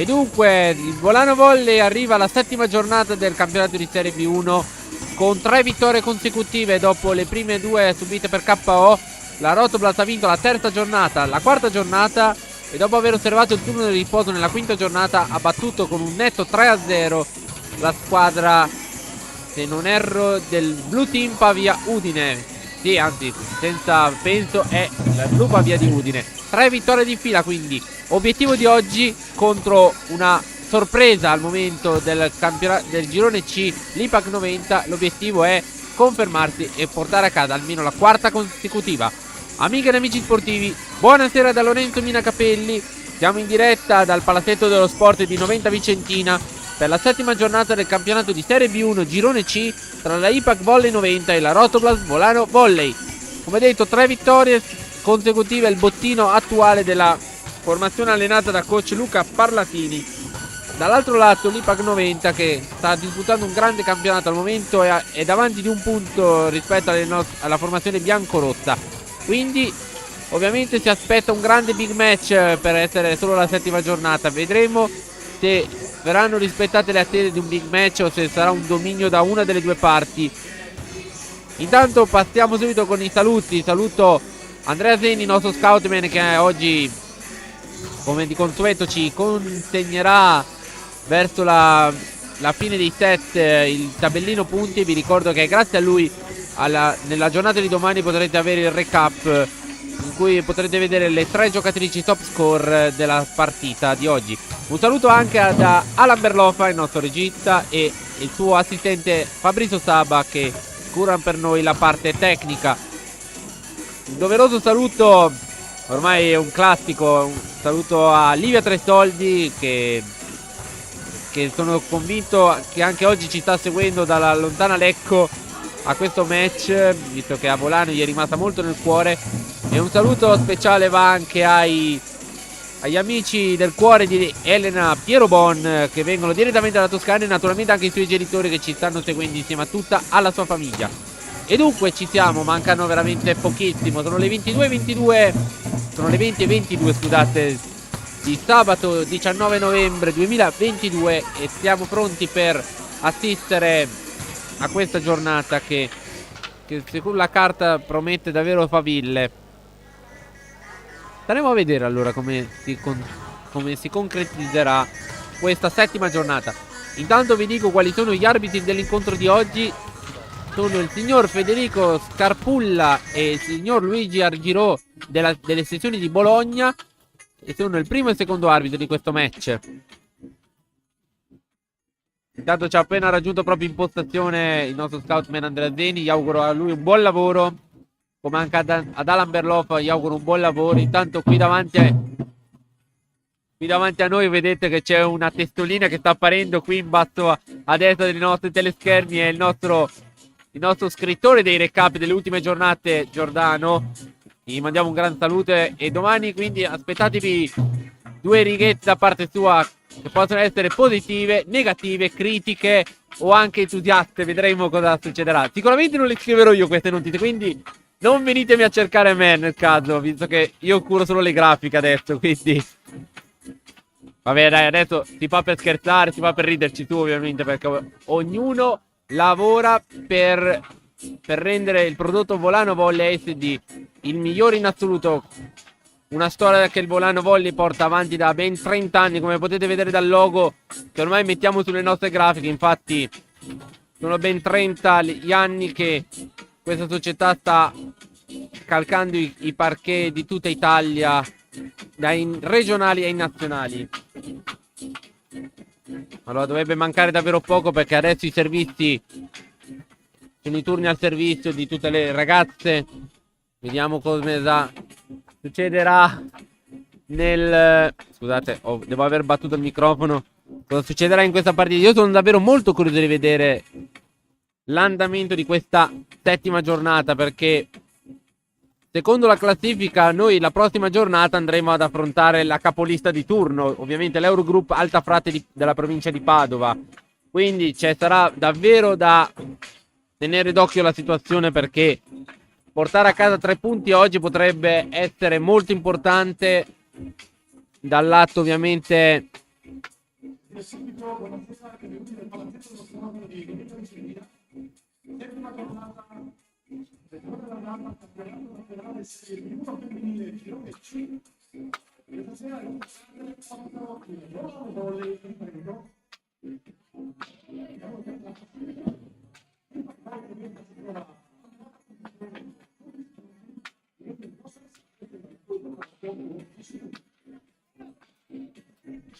E dunque il Volano Volley arriva alla settima giornata del campionato di Serie B1 con 3 vittorie consecutive dopo le prime 2 subite per KO. La Rotoblast ha vinto la terza giornata, la quarta giornata, e dopo aver osservato il turno di riposo nella quinta giornata ha battuto con un netto 3-0 la squadra, se non erro, del Blue Team Pavia Udine. Sì, anzi, senza penso è la Blue Pavia di Udine. 3 vittorie di fila, quindi obiettivo di oggi contro una sorpresa al momento del girone C, l'Ipac 90. L'obiettivo è confermarsi e portare a casa almeno la quarta consecutiva. Amiche ed amici sportivi, buonasera da Lorenzo Mina Capelli. Siamo in diretta dal Palazzetto dello Sport di Noventa Vicentina per la settima giornata del campionato di Serie B1 girone C tra la Ipac Volley 90 e la Rotoblast Volano Volley. Come detto, 3 vittorie consecutive, il bottino attuale della formazione allenata da coach Luca Parlatini. Dall'altro lato l'Ipac 90, che sta disputando un grande campionato al momento, è davanti di un punto rispetto alla formazione biancorossa. Quindi ovviamente si aspetta un grande big match per essere solo la settima giornata. Vedremo se verranno rispettate le attese di un big match o se sarà un dominio da una delle due parti. Intanto passiamo subito con i saluti. Saluto Andrea Zeni, nostro scoutman, che oggi, come di consueto, ci consegnerà verso la fine dei set il tabellino punti. Vi ricordo che grazie a lui nella giornata di domani potrete avere il recap in cui potrete vedere le 3 giocatrici top score della partita di oggi. Un saluto anche da Alan Berloffa, il nostro regista, e il suo assistente Fabrizio Saba, che curano per noi la parte tecnica. Un doveroso saluto, ormai è un classico, un saluto a Livia Tresoldi, che sono convinto che anche oggi ci sta seguendo dalla lontana Lecco a questo match, visto che a Volano gli è rimasta molto nel cuore. E un saluto speciale va anche agli amici del cuore di Elena Pierobon, che vengono direttamente dalla Toscana, e naturalmente anche i suoi genitori che ci stanno seguendo insieme a tutta alla sua famiglia. E dunque ci siamo, mancano veramente pochissimo, sono le 22:22, sono le 20:22, scusate, di sabato 19 novembre 2022, e siamo pronti per assistere a questa giornata che secondo la carta promette davvero faville. Staremo a vedere allora come si concretizzerà questa settima giornata. Intanto vi dico quali sono gli arbitri dell'incontro di oggi. Sono il signor Federico Scarpulla e il signor Luigi Argirò delle sezioni di Bologna, e sono il primo e il secondo arbitro di questo match. Intanto ci ha appena raggiunto proprio in postazione il nostro scoutman Andrea Zeni. Gli auguro a lui un buon lavoro, come anche ad Alan Berloffa gli auguro un buon lavoro. Intanto qui davanti a noi vedete che c'è una testolina che sta apparendo qui in basso a destra dei nostri teleschermi. È il nostro scrittore dei recap delle ultime giornate, Giordano. Gli mandiamo un gran saluto, e domani quindi aspettatevi 2 righette da parte sua, che possono essere positive, negative, critiche o anche entusiaste. Vedremo cosa succederà. Sicuramente non le scriverò io queste notizie, quindi non venitemi a cercare me nel caso, visto che io curo solo le grafiche adesso, quindi vabbè, dai, adesso si fa per scherzare, si fa per riderci tu, ovviamente, perché ognuno lavora per rendere il prodotto Volano Volley SD il migliore in assoluto. Una storia che il Volano Volley porta avanti da ben 30 anni, come potete vedere dal logo che ormai mettiamo sulle nostre grafiche. Infatti sono ben 30 gli anni che questa società sta calcando i parquet di tutta Italia, dai regionali ai nazionali. Allora dovrebbe mancare davvero poco, perché adesso i servizi sono i turni al servizio di tutte le ragazze. Vediamo cosa succederà scusate, devo aver battuto il microfono. Cosa succederà in questa partita? Io sono davvero molto curioso di vedere l'andamento di questa settima giornata, perché secondo la classifica noi la prossima giornata andremo ad affrontare la capolista di turno, ovviamente l'Eurogroup Alta Frate della provincia di Padova. Quindi sarà davvero da tenere d'occhio la situazione, perché portare a casa 3 punti oggi potrebbe essere molto importante dal lato ovviamente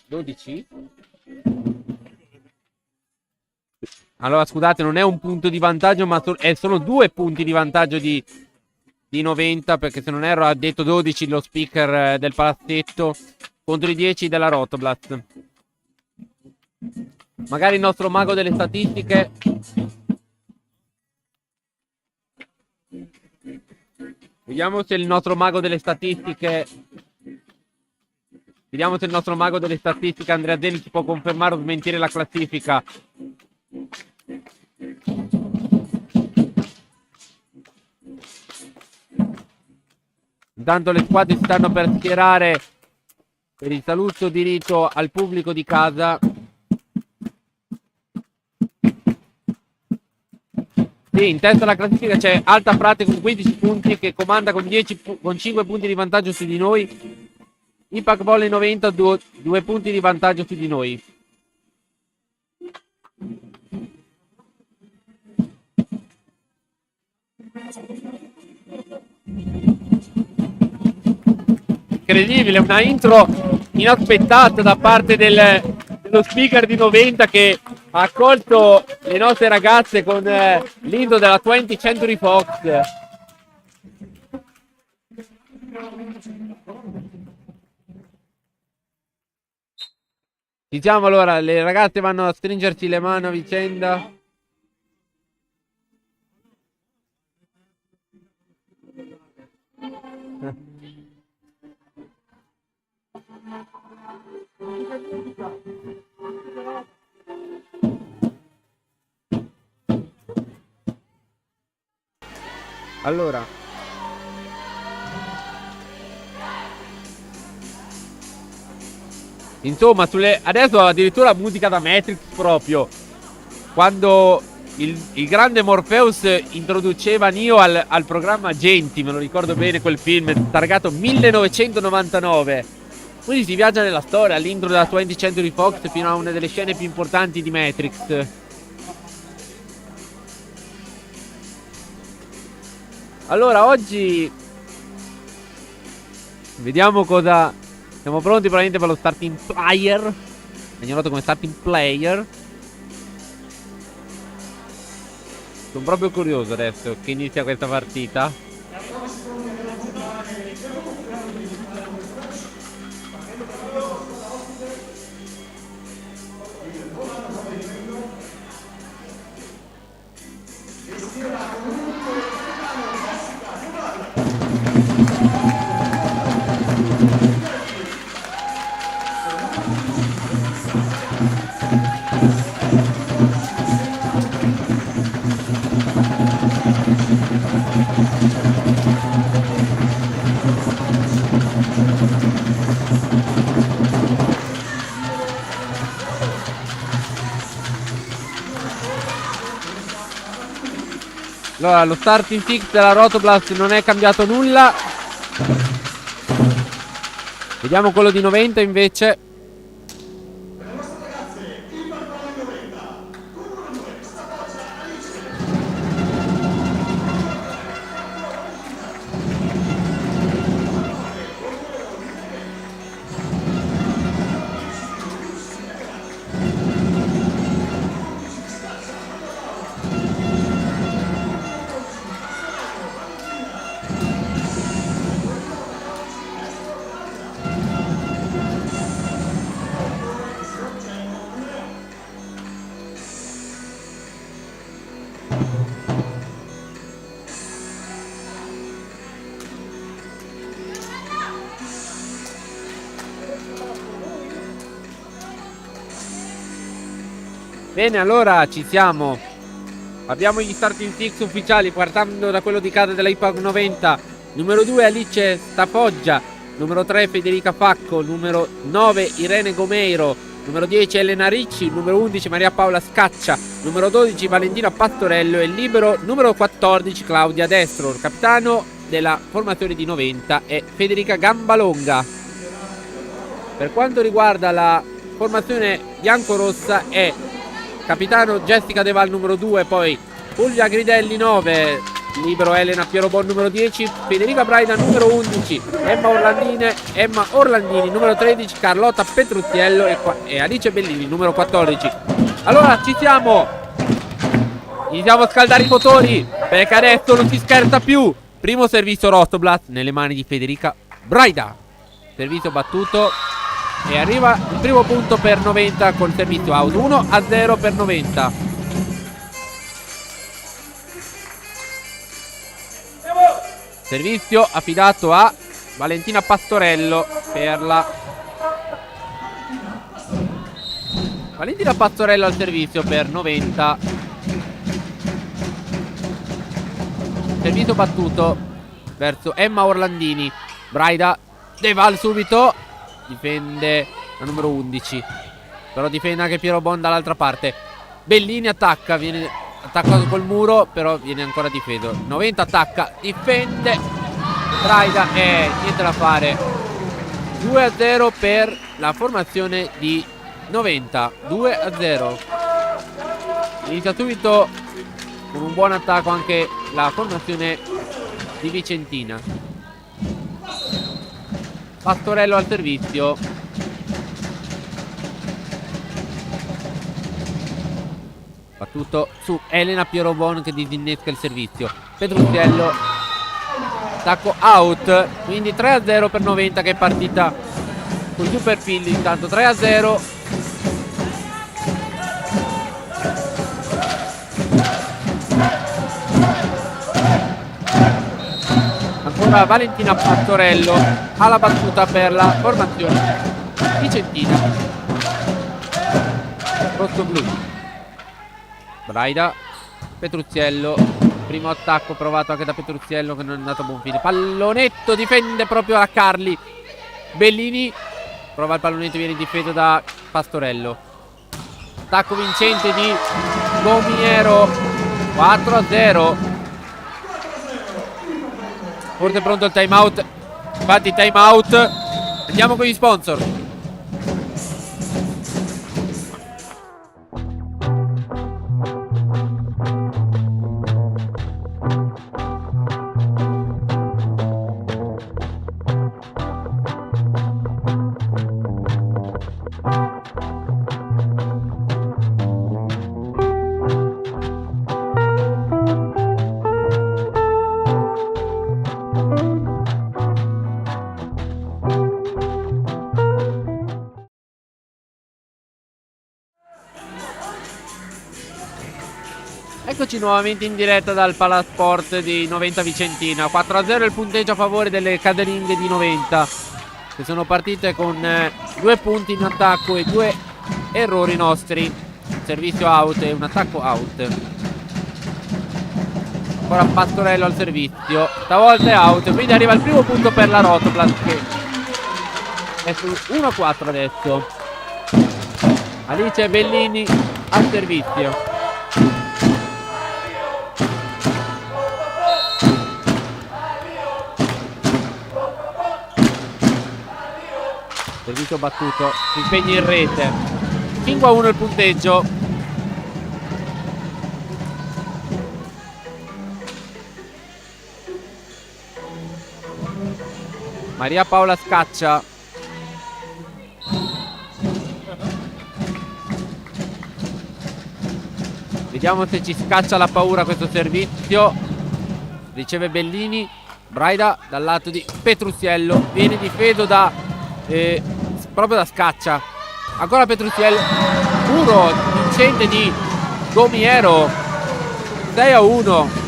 12? Allora scusate, non è un punto di vantaggio, ma sono 2 punti di vantaggio di 90, perché se non erro ha detto 12 lo speaker del palazzetto contro i 10 della Rotoblast. Magari il nostro mago delle statistiche. Vediamo se il nostro mago delle statistiche Andrea Zeni ci può confermare o smentire la classifica. Intanto le squadre si stanno per schierare per il saluto di rito al pubblico di casa. Sì, in testa alla classifica c'è Alta Frate con 15 punti che comanda con 5 punti di vantaggio su di noi. Impact Volley 90 2 punti di vantaggio su di noi. Incredibile, una intro inaspettata da parte dello speaker di 90 che ha accolto le nostre ragazze con l'intro della 20th Century Fox. Diciamo allora, le ragazze vanno a stringersi le mani a vicenda. Allora, insomma, adesso addirittura musica da Matrix proprio. Quando il grande Morpheus introduceva Neo al programma Agenti, me lo ricordo bene quel film, targato 1999. Quindi si viaggia nella storia, all'intro della 20th Century Fox fino a una delle scene più importanti di Matrix. Allora, oggi vediamo cosa... Siamo pronti probabilmente per lo starting player. Veniamo noto come starting player. Sono proprio curioso adesso che inizia questa partita. Allora, lo starting fix della Rotoblast non è cambiato nulla. Vediamo quello di 90 invece. Bene, allora ci siamo. Abbiamo gli starting fix ufficiali, partendo da quello di casa della Impact 90. Numero 2 Alice Stafoggia, numero 3 Federica Facco, numero 9 Irene Gomeiro, numero 10 Elena Ricci, numero 11 Maria Paola Scaccia, numero 12 Valentina Pastorello e libero numero 14 Claudia Destro. Il capitano della formazione di 90 è Federica Gambalonga. Per quanto riguarda la formazione biancorossa è capitano Jessica De Val numero 2, poi Fulvia Gridelli 9, libero Elena Pierobon numero 10, Federica Braida numero 11, Emma Orlandini numero 13, Carlotta Petruzziello e Alice Bellini numero 14. Allora ci siamo, iniziamo a scaldare i motori perché adesso non si scherza più. Primo servizio Rostoblat nelle mani di Federica Braida, servizio battuto e arriva il primo punto per 90 col servizio out. 1-0 per 90. Servizio affidato a Valentina Pastorello per la Valentina Pastorello al servizio per 90. Servizio battuto verso Emma Orlandini. Braida De Val subito difende la numero 11, però difende anche Piero Bon dall'altra parte. Bellini attacca, viene attaccato col muro, però viene ancora difeso. 90 attacca, difende Braida e niente da fare. 2-0 per la formazione di 90. 2-0. Inizia subito con un buon attacco anche la formazione di Vicentina. Pastorello al servizio. Battuto su Elena Pierobon che disinnesca il servizio. Petruzziello, attacco out, quindi 3-0 per 90 che è partita con Super Pilli. Intanto 3-0. Ancora Valentina Pastorello alla battuta per la formazione vicentina rosso-blu. Braida, Petruzziello, primo attacco provato anche da Petruzziello che non è andato a buon fine. Pallonetto, difende proprio la Carli. Bellini prova il pallonetto, viene difeso da Pastorello. Attacco vincente di Gomiero. 4-0. Forse pronto il time out. Infatti time out. Andiamo con gli sponsor. Eccoci nuovamente in diretta dal Palasport di 90 Vicentina. 4-0 il punteggio a favore delle casalinghe di 90, che sono partite con 2 punti in attacco e 2 errori nostri. Un servizio out e un attacco out. Ancora Pastorello al servizio, stavolta è out, quindi arriva il primo punto per la Rotoplas che è su 1-4 adesso. Alice Bellini al servizio. Servizio battuto, si impegna in rete. 5-1 il punteggio. Maria Paola Scaccia. Vediamo se ci scaccia la paura questo servizio. Riceve Bellini. Braida dal lato di Petruzziello. Viene difeso da proprio da Scaccia. Ancora Petruzziello. Puro vincente di Gomiero. 6-1.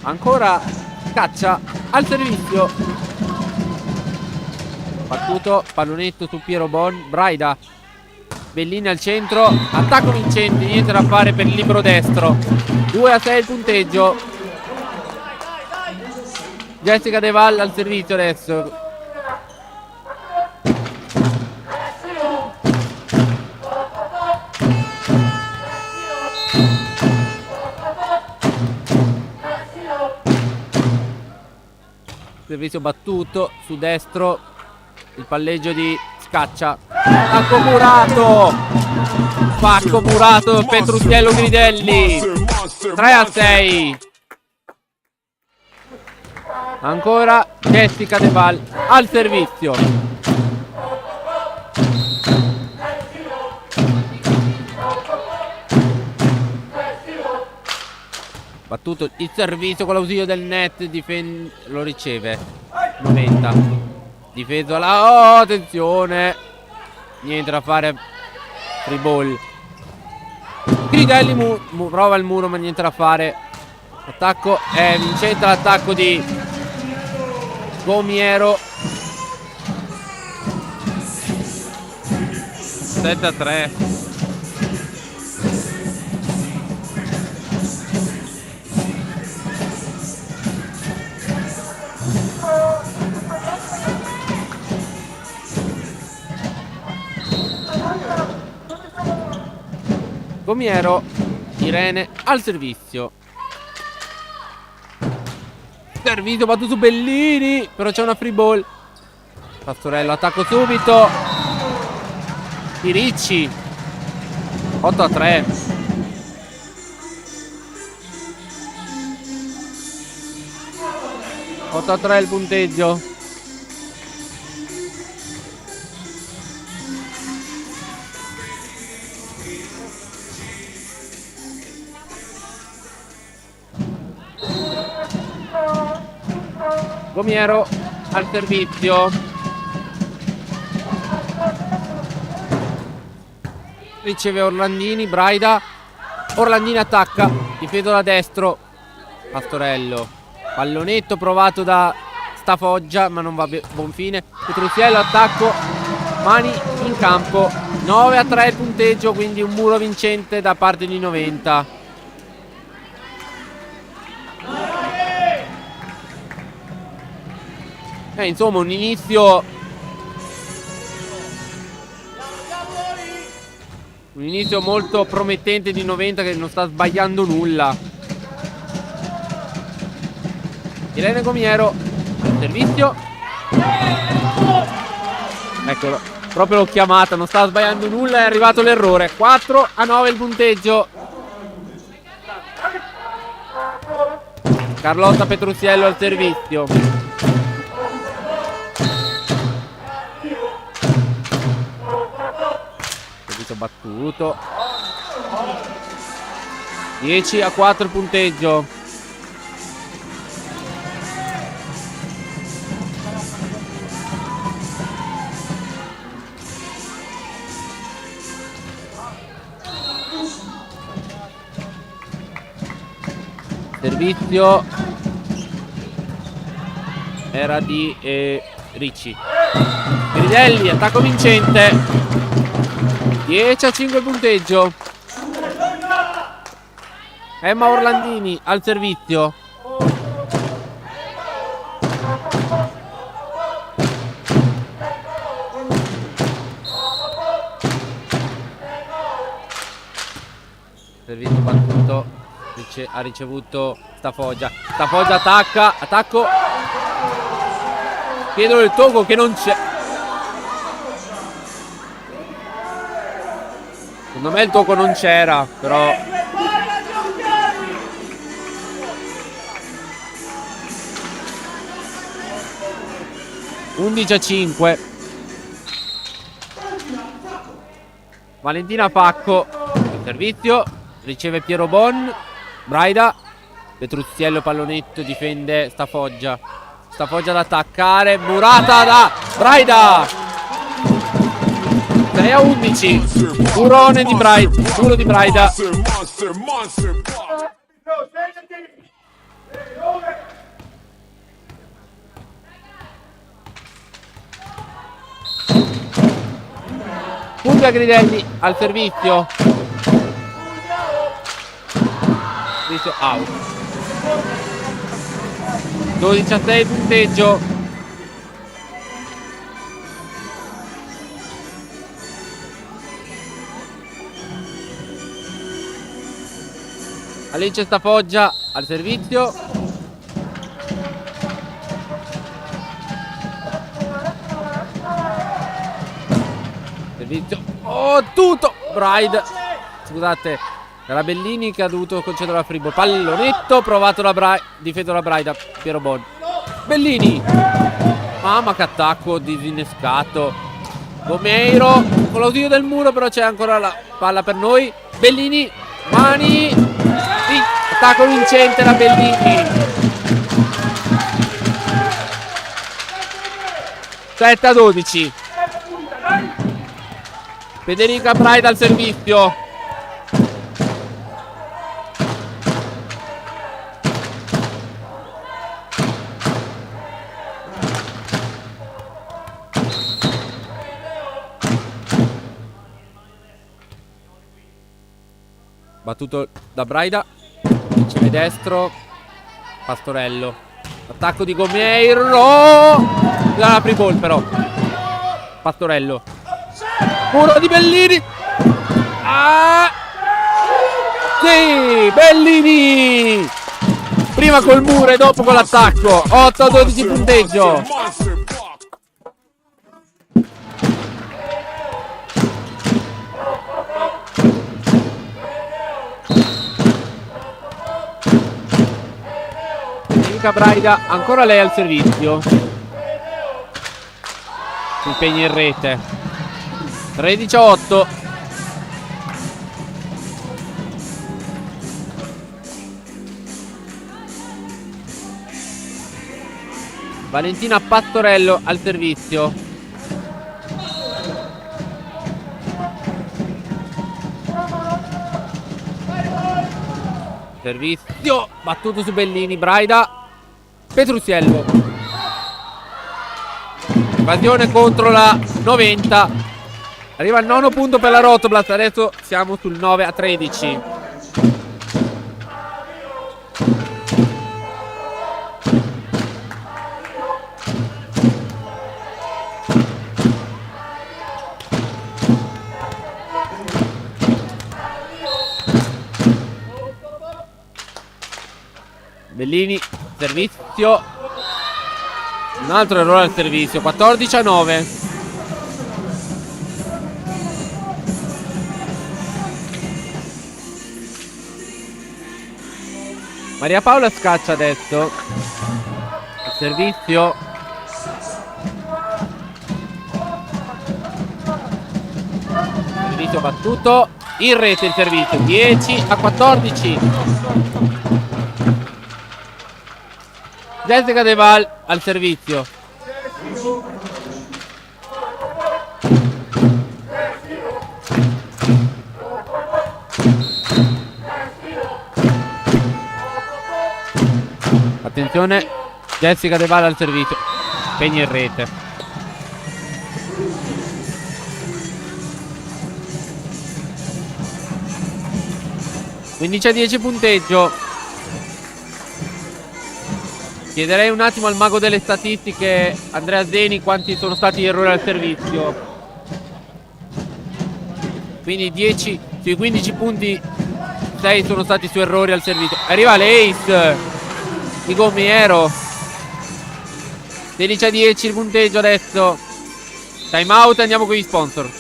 Ancora Scaccia al servizio. Battuto, pallonetto su Piero Bon. Braida Bellini al centro, attacco vincente, niente da fare per il libero destro. 2-6 il punteggio. Jessica De Val al servizio adesso. Servizio battuto su destro, il palleggio di Scaccia. Attacco murato, pacco murato, Petrucciello Gridelli. 3-6. Ancora Jessica De Val al servizio. Battuto il servizio con l'ausilio del net, lo riceve 90. Difeso là, oh, attenzione, niente da fare, free ball. Gridelli prova il muro ma niente da fare. Attacco è vincente, l'attacco di Gomiero. 7-3. Gomiero, Irene al servizio. Servizio battuto su Bellini, però c'è una free ball. Pastorello, attacco subito. Di Ricci. 8-3. Il punteggio. Gomiero al servizio. Riceve Orlandini, Braida. Orlandini attacca, difeso da destro. Pastorello, pallonetto provato da Stafoggia ma non va buon fine. Petrucciello, attacco, mani in campo. 9-3 il punteggio, quindi un muro vincente da parte di 90. Insomma un inizio molto promettente di 90 che non sta sbagliando nulla. Irene Gomiero al servizio. Eccolo, proprio l'ho chiamata, non sta sbagliando nulla, è arrivato l'errore. 4-9 il punteggio. Carlotta Petrucciello al servizio. Battuto. 10-4 il punteggio. Servizio era di Ricci. Gridelli, attacco vincente. 10-5 il punteggio. Emma Orlandini al servizio. Servizio battuto. Ha ricevuto Stafoggia. Stafoggia attacca. Attacco. Chiedono il tocco che non c'è. Secondo me il tocco non c'era, però 11-5. Valentina Pacco in servizio, riceve Piero Bon. Braida, Petrucciello pallonetto, difende Stafoggia. Stafoggia da attaccare, murata da Braida. 6-11. Burone di Braida, duro di Braida. Fulvia Gridelli al servizio. Servizio out. 12-6 punteggio. Alice Stafoggia al servizio. Servizio. Oh, tutto. Bride. Scusate. Era Bellini che ha dovuto concedere la free ball. Pallonetto provato da Bride. Difeso da Bride. Piero Bon. Bellini. Mamma che attacco disinnescato. Gomeiro con l'ausilio del muro, però c'è ancora la palla per noi. Bellini. Mani. Sì, attacco vincente da Bellini. 7-12. Federica Bride al servizio. Battuto da Braida. Riceve destro. Pastorello. Attacco di Gomeiro. La free ball però. Pastorello. Muro di Bellini. Ah! Sì, Bellini. Prima col muro e dopo con l'attacco. 8-12 punteggio. Braida, ancora lei al servizio. Si impegna in rete. 13-8. Valentina Pastorello al servizio. Servizio battuto su Bellini. Braida. Petrusiello. Evasione contro la 90. Arriva il 9° punto per la Rotoblast. Adesso siamo sul 9-13. Bellini, servizio. Un altro errore al servizio. 14-9. Maria Paola scaccia adesso. Il servizio. Servizio battuto. In rete il servizio. 10-14. Jessica De Val al servizio. Attenzione, Jessica De Val al servizio. Impegna in rete. Quindi 10 punteggio. Chiederei un attimo al mago delle statistiche, Andrea Zeni, quanti sono stati gli errori al servizio. Quindi 10 sui 15 punti, 6 sono stati su errori al servizio. Arriva l'Ace di Gomiero. 16-10 il punteggio adesso. Time out, andiamo con gli sponsor.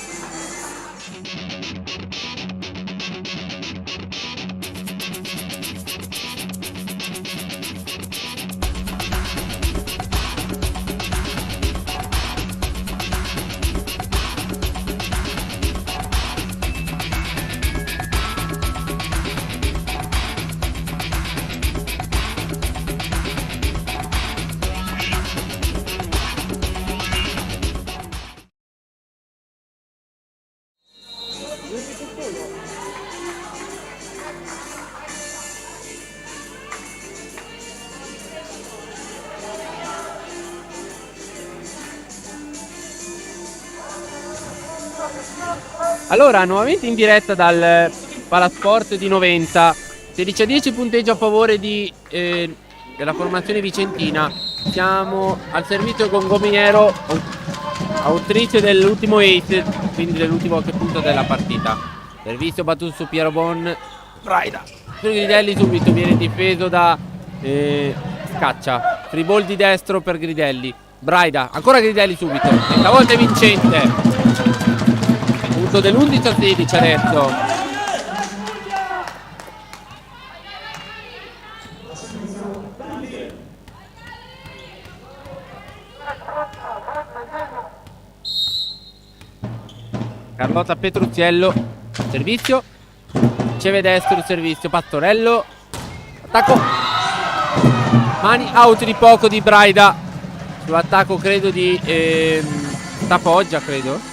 Allora, nuovamente in diretta dal Palasport di Noventa. 16-10 punteggio a favore della formazione vicentina. Siamo al servizio con Gomiero, autrice dell'ultimo ace, quindi dell'ultimo punto della partita. Servizio battuto su Piero Bon. Braida su Gridelli, subito viene difeso da Scaccia. Free ball di destro per Gridelli. Braida, ancora Gridelli subito. E stavolta è vincente. Punto dell'11-16 adesso. Carlotta Petrucciello, servizio, riceve destro il servizio, Pastorello, attacco, mani out di poco di Braida, sull'attacco credo di Tapoggia, credo,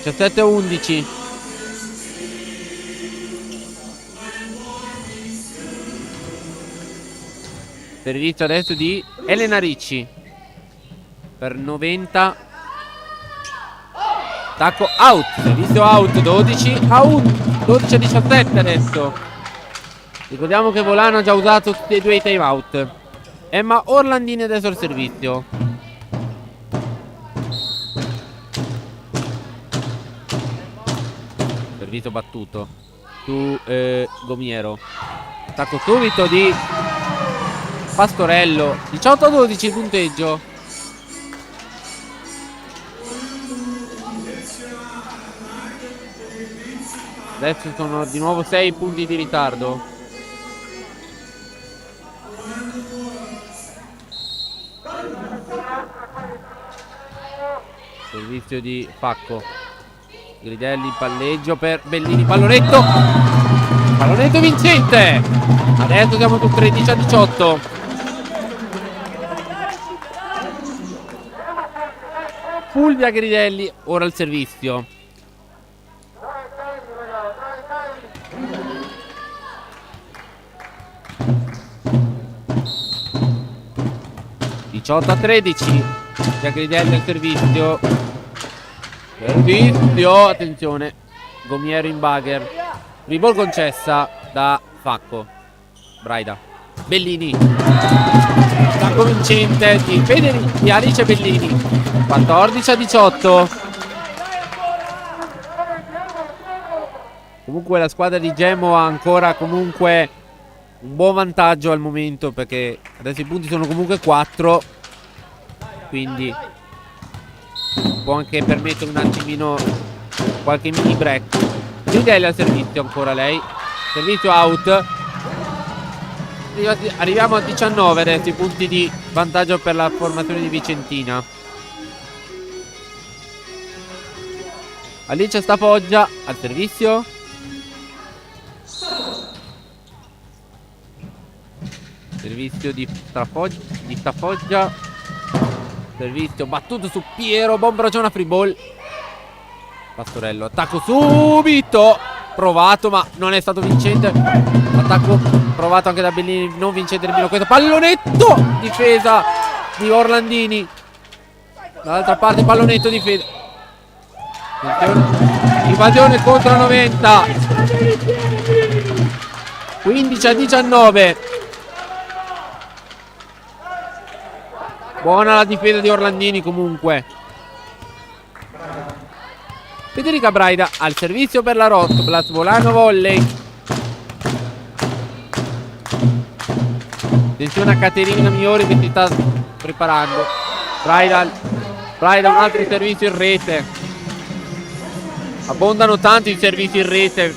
17-11. Servizio adesso di Elena Ricci per 90. Attacco out, servizio out, 12 out, 12-17 adesso. Ricordiamo che Volano ha già usato tutti e due i time out. Emma Orlandini adesso al servizio. Servizio battuto su Gomiero. Attacco subito di Pastorello, 18-12 il punteggio. Adesso sono di nuovo 6 punti di ritardo. Servizio di Facco. Gridelli, palleggio per Bellini, pallonetto. Pallonetto vincente. Adesso siamo su 13-18. Fulvia Gridelli ora al servizio. 18-13. Gridelli al servizio. Servizio, attenzione. Gomiero in bagger. Ribol concessa da Facco. Braida. Bellini. Attacco vincente di Alice Bellini. 14-18. Comunque la squadra di Gemo ha ancora comunque un buon vantaggio al momento, perché adesso i punti sono comunque 4, quindi può anche permettere un attimino qualche mini break. Gridelli al servizio ancora lei. Servizio out. Arriviamo a 19 adesso, i punti di vantaggio per la formazione di Vicentina. Alice Stafoggia al servizio. Servizio di Stafoggia. Servizio battuto su Piero. Bomba ragiona, free ball. Pastorello, attacco subito. Provato ma non è stato vincente. Attacco provato anche da Bellini, non vincente nemmeno questo. Pallonetto, difesa di Orlandini. Dall'altra parte pallonetto, difesa. Invasione contro 90. 15-19. Buona la difesa di Orlandini comunque. Federica Braida al servizio per la Rotblat. Volano volley. Attenzione a Caterina Miori che si sta preparando. Braida un altro servizio in rete. Abbondano tanto i servizi in rete.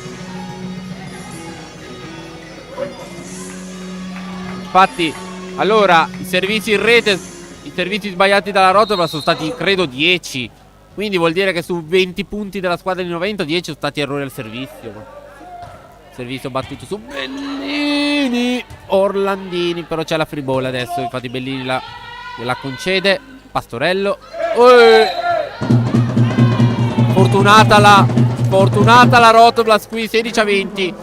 Infatti, allora, i servizi in rete, i servizi sbagliati dalla Rotblat sono stati credo 10. Quindi vuol dire che su 20 punti della squadra di 90, 10 sono stati errori al servizio. Servizio battuto su Bellini. Orlandini, però c'è la free ball adesso. Infatti Bellini gliela concede. Pastorello. Fortunata la Rotblat qui, 16-20.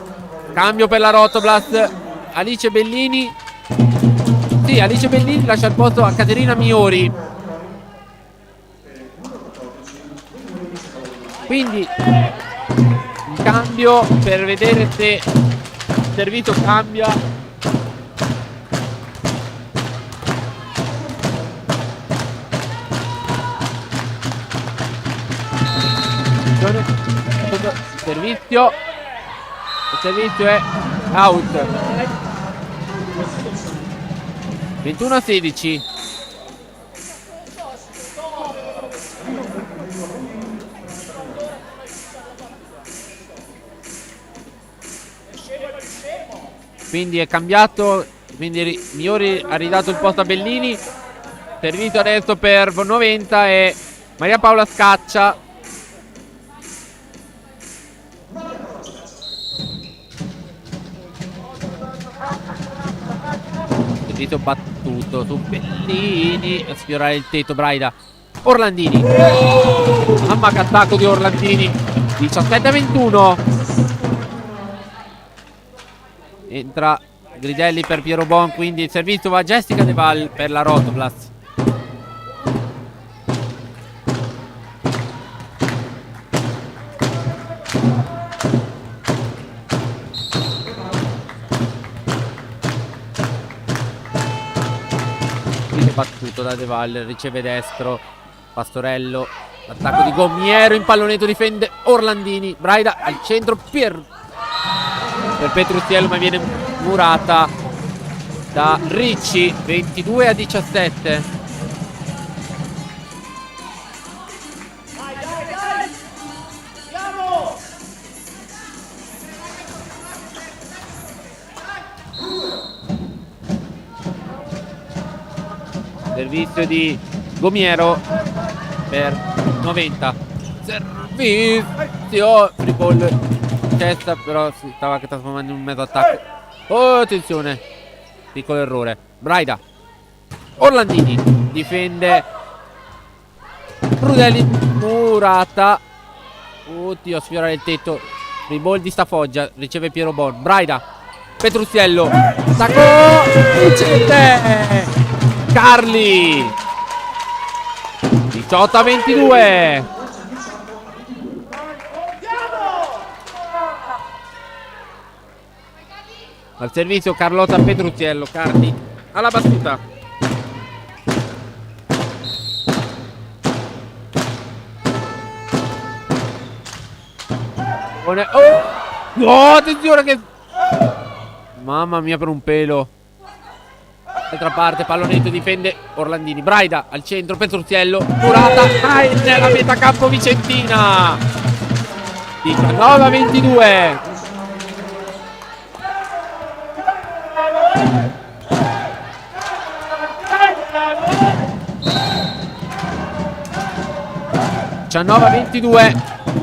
Cambio per la Rotblat. Alice Bellini. Sì, Alice Bellini lascia il posto a Caterina Miori. Quindi in cambio per vedere se il servizio cambia. Il servizio è out. 21-16. Quindi è cambiato. Quindi Miori ha ridato il posto a Bellini. Servizio adesso per 90 e Maria Paola scaccia. Servizio battuto su Bellini a sfiorare il tetto. Braida. Orlandini. Mamma che attacco di Orlandini. 17-21. Entra Gridelli per Piero Bon. Quindi il servizio va a Jessica De Val per la Rotoblast. Battuto da De Val, riceve destro Pastorello, attacco di Gomiero, impallonetto, difende Orlandini. Braida al centro per Petrucciello, ma viene murata da Ricci. 22-17. Servizio di Gomiero per 90. Servizio free ball, testa, però si stava trasformando in un mezzo attacco. Oh, attenzione, piccolo errore. Braida. Orlandini difende Rudelli, murata. Oddio, sfiorare il tetto. Free ball di Stafoggia, riceve Piero Bon. Braida. Petrucciello, attacco vincente Carli. 18-22. Al servizio Carlotta Petrucciello. Carli alla battuta. Oh, attenzione che... Mamma mia, per un pelo. D'altra parte pallonetto, difende Orlandini. Braida al centro, Petrucciello, murata nella metà campo vicentina. 19-22.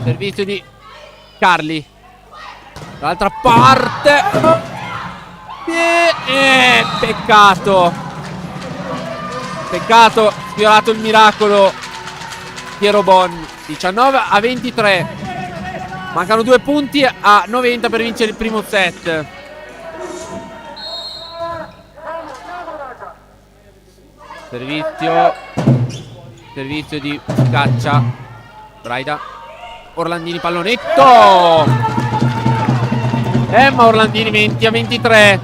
Servizio di Carli. Dall'altra parte. Peccato. Peccato, sfiorato il miracolo Piero Bon. 19-23. Mancano 2 punti a 90 per vincere il primo set. Servizio di Scaccia. Braida. Orlandini, pallonetto. Ma Orlandini 20-23.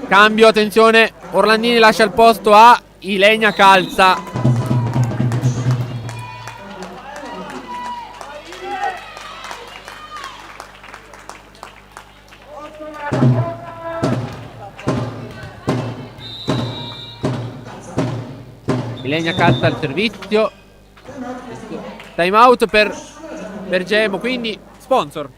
Cambio, attenzione. Orlandini lascia il posto a Ilenia Calza. Ilenia Calza al servizio. Time out per Gemo, quindi sponsor.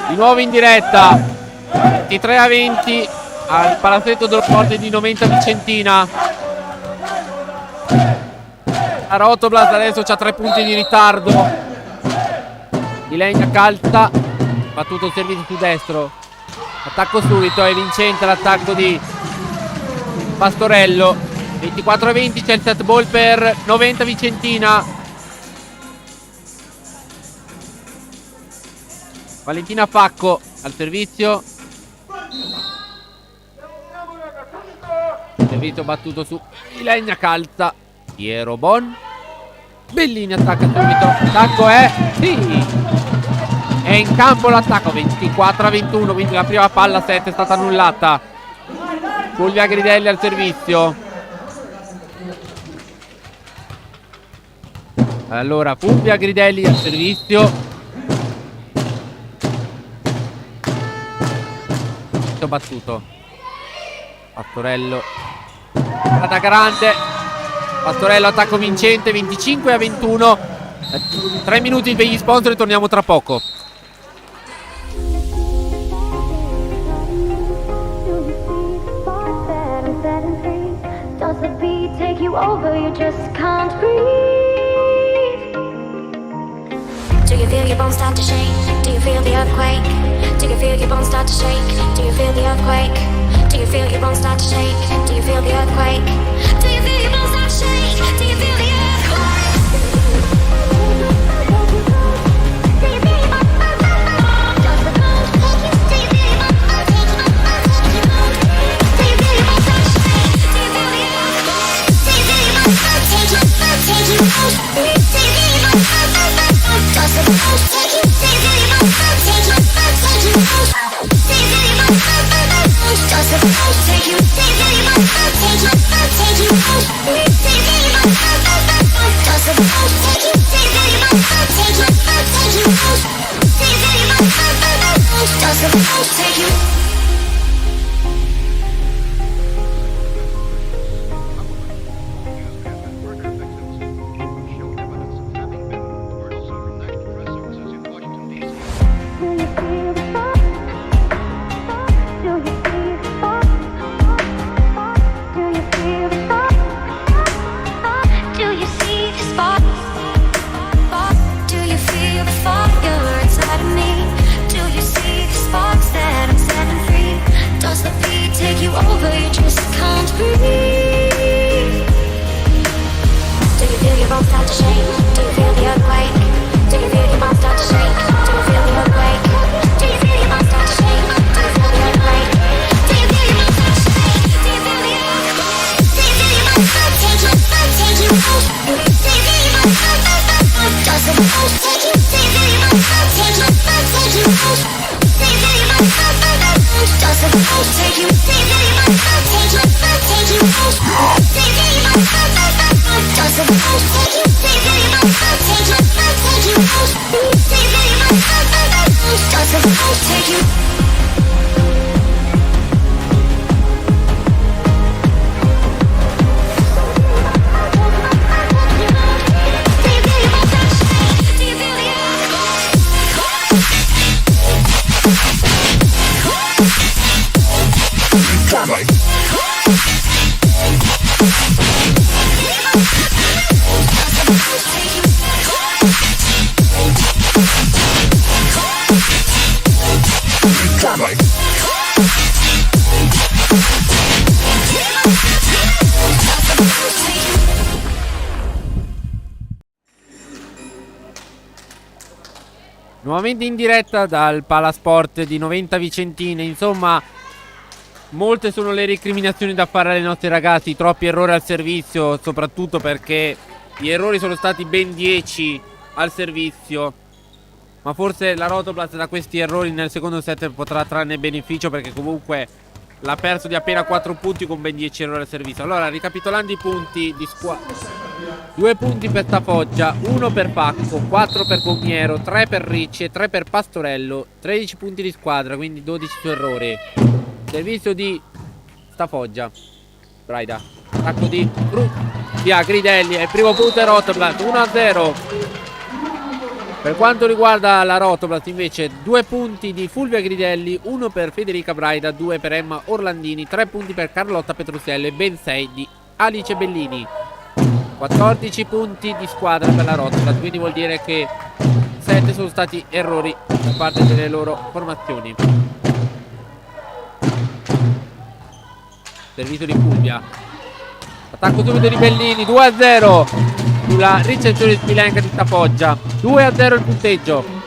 Di nuovo in diretta. 23-20 al palazzetto dello sport di Noventa Vicentina. La Rotoblast adesso c'ha 3 punti di ritardo. Ilenia calza, battuto il servizio su destro, attacco subito, è vincente l'attacco di Pastorello. 24-20, c'è il set ball per Noventa Vicentina. Valentina Facco al servizio. Servizio battuto su Ilenia calza. Piero Bon. Bellini attacca subito. L'attacco è... sì! È in campo l'attacco. 24-21, quindi la prima palla 7 è stata annullata. Fulvia Gridelli al servizio. Allora, Fulvia Gridelli al servizio. Battuto. Pastorello. Strada grande. Pastorello attacco vincente. 25-21. 3 minuti per gli sponsor e torniamo tra poco. Do you feel your bones start to shake? Do you feel the earthquake? Do you feel your bones start to shake? Do you feel the earthquake? Do you feel your bones start to shake? Do you feel the earthquake? Do you feel your bones start to shake? Do you feel the Nuovamente in diretta dal Palasport di Noventa Vicentina. Insomma, molte sono le recriminazioni da fare ai nostri ragazzi. Troppi errori al servizio, soprattutto perché gli errori sono stati ben 10 al servizio. Ma forse la Rotoblast da questi errori nel secondo set potrà trarne beneficio, perché comunque l'ha perso di appena 4 punti con ben 10 errori al servizio. Allora, ricapitolando i punti di squadra: 2 punti per Stafoggia, 1 per Facco, 4 per Gumiero, 3 per Ricci e 3 per Pastorello. 13 punti di squadra, quindi 12 su errori. Servizio di Stafoggia. Braida. Attacco di Bru. Via Gridelli. E il primo punto è Rotoblast, 1-0. 1-0 per Noventa Vicentina. 2 punti per Stafoggia, 1 per Facco, 4 per Gumiero, 3 per Ricci e 3 per Pastorello. 13 punti di squadra, quindi 12 su errori. Servizio di Stafoggia. Braida. Attacco di Bru. Via Gridelli. È il primo punto è Rotoblast, 1-0. Per quanto riguarda la Rotoblast invece 2 punti di Fulvia Gridelli, 1 per Federica Braida, 2 per Emma Orlandini, 3 punti per Carlotta Petrusiello e ben 6 di Alice Bellini. 14 punti di squadra per la Rotoblast, quindi vuol dire che 7 sono stati errori da parte delle loro formazioni. Servizio di Fulvia, attacco subito di Bellini, 2-0 sulla ricezione di Spilenka di Stapoggia, 2-0 il punteggio.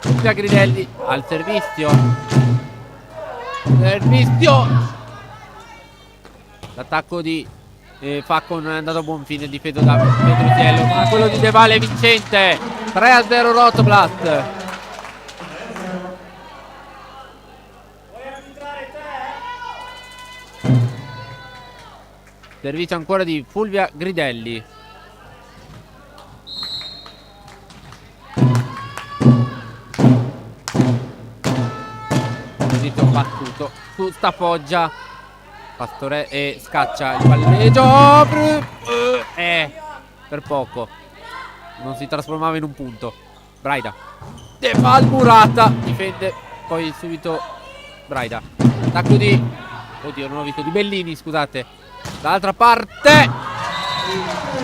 Fulvia Gridelli al servizio, l'attacco di Facco non è andato a buon fine, difeso da Petrusiello, ma quello di De Valle è vincente. 3-0 Rotoblast. Servizio ancora di Fulvia Gridelli. Servizio battuto su Stapoggia. Pastore e scaccia il palleggio. Per poco non si trasformava in un punto. Braida, De Val Murata difende, poi subito Braida. Attacco di, oddio non ho visto, di Bellini, scusate. Dall'altra parte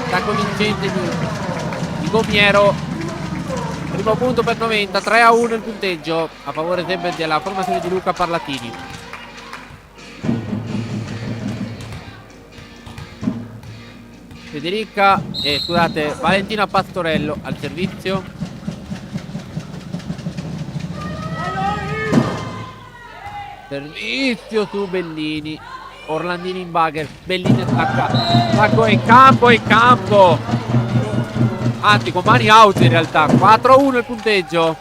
attacco vincente di Gomiero. Primo punto per 90, 3-1 il punteggio a favore sempre della formazione di Luca Parlatini. Federica scusate, Valentina Pastorello al servizio. Servizio su Bellini. Orlandini in bagger. Bellini attacca. Attacco in campo. Anzi, con mani out in realtà. 4-1 il punteggio.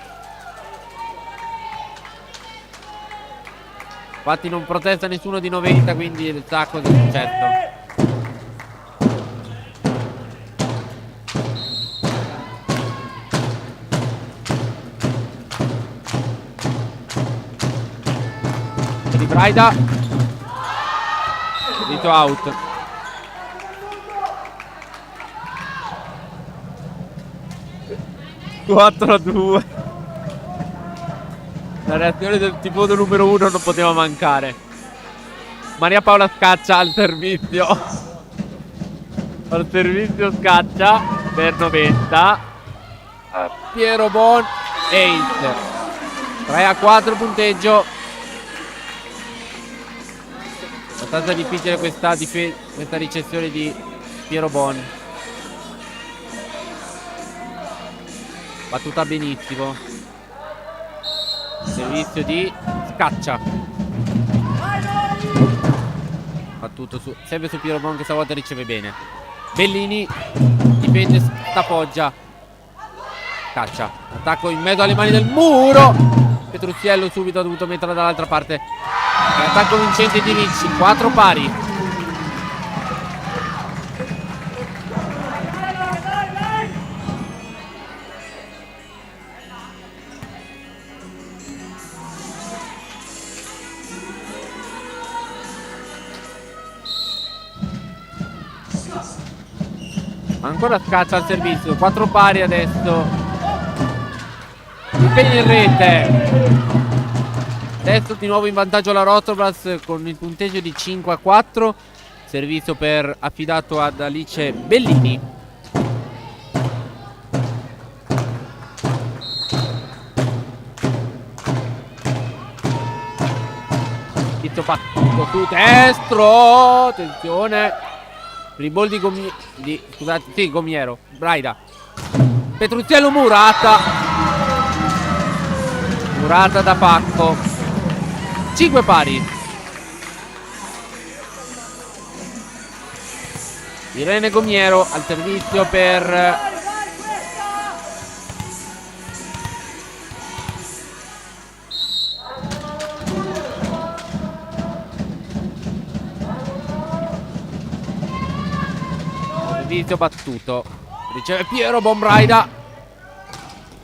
Infatti non protesta nessuno di 90, quindi il sacco di successo. Braida, dito out. (4-2). La reazione del tifoso numero 1 non poteva mancare. Maria Paola Scaccia al servizio. Al servizio Scaccia per 90. Piero Bon, ace. 3-4 punteggio. Abbastanza difficile questa ricezione di Piero Bon. Battuta benissimo. Servizio di Scaccia. Battuto sempre su Piero Bon, che stavolta riceve bene. Bellini difende Stapoggia. Scaccia. Attacco in mezzo alle mani del muro. Petrusiello subito ha dovuto metterla dall'altra parte. Attacco vincente di Ricci, 4 pari. Ancora Scaccia al servizio, 4 pari adesso. Impegno in rete. Adesso di nuovo in vantaggio la Rotoblast con il punteggio di 5-4. Servizio affidato ad Alice Bellini. Tizio battuto su destro. Attenzione. Ribol di Gomiero. Braida. Petrusiello Murata. Murata da Pacco. 5 pari. Irene Gomiero al servizio per servizio battuto. Riceve Piero Bombraida.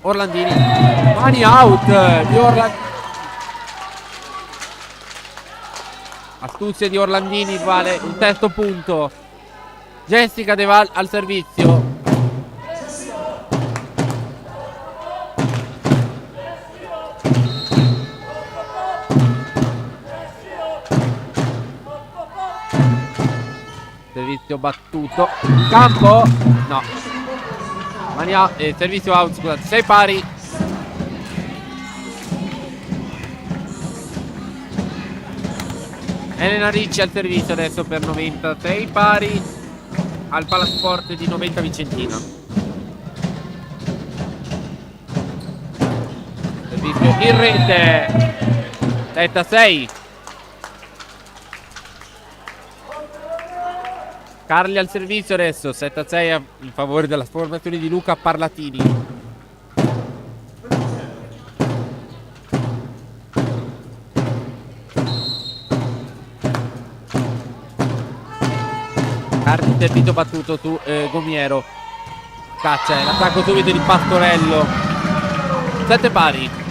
Orlandini. Mani out di Orlandini. Astuzia di Orlandini vale il terzo punto. Jessica De Val al servizio. Servizio battuto. Campo? No. Servizio out, scusate. 6 pari. Elena Ricci al servizio adesso per 96 pari al Palasport di 90 Vicentina. Servizio in rete. 7-6. Carli al servizio adesso. 7-6 in favore della formazione di Luca Parlatini. Carli servizio battuto su Gomiero. Caccia l'attacco subito di Pastorello. 7 pari.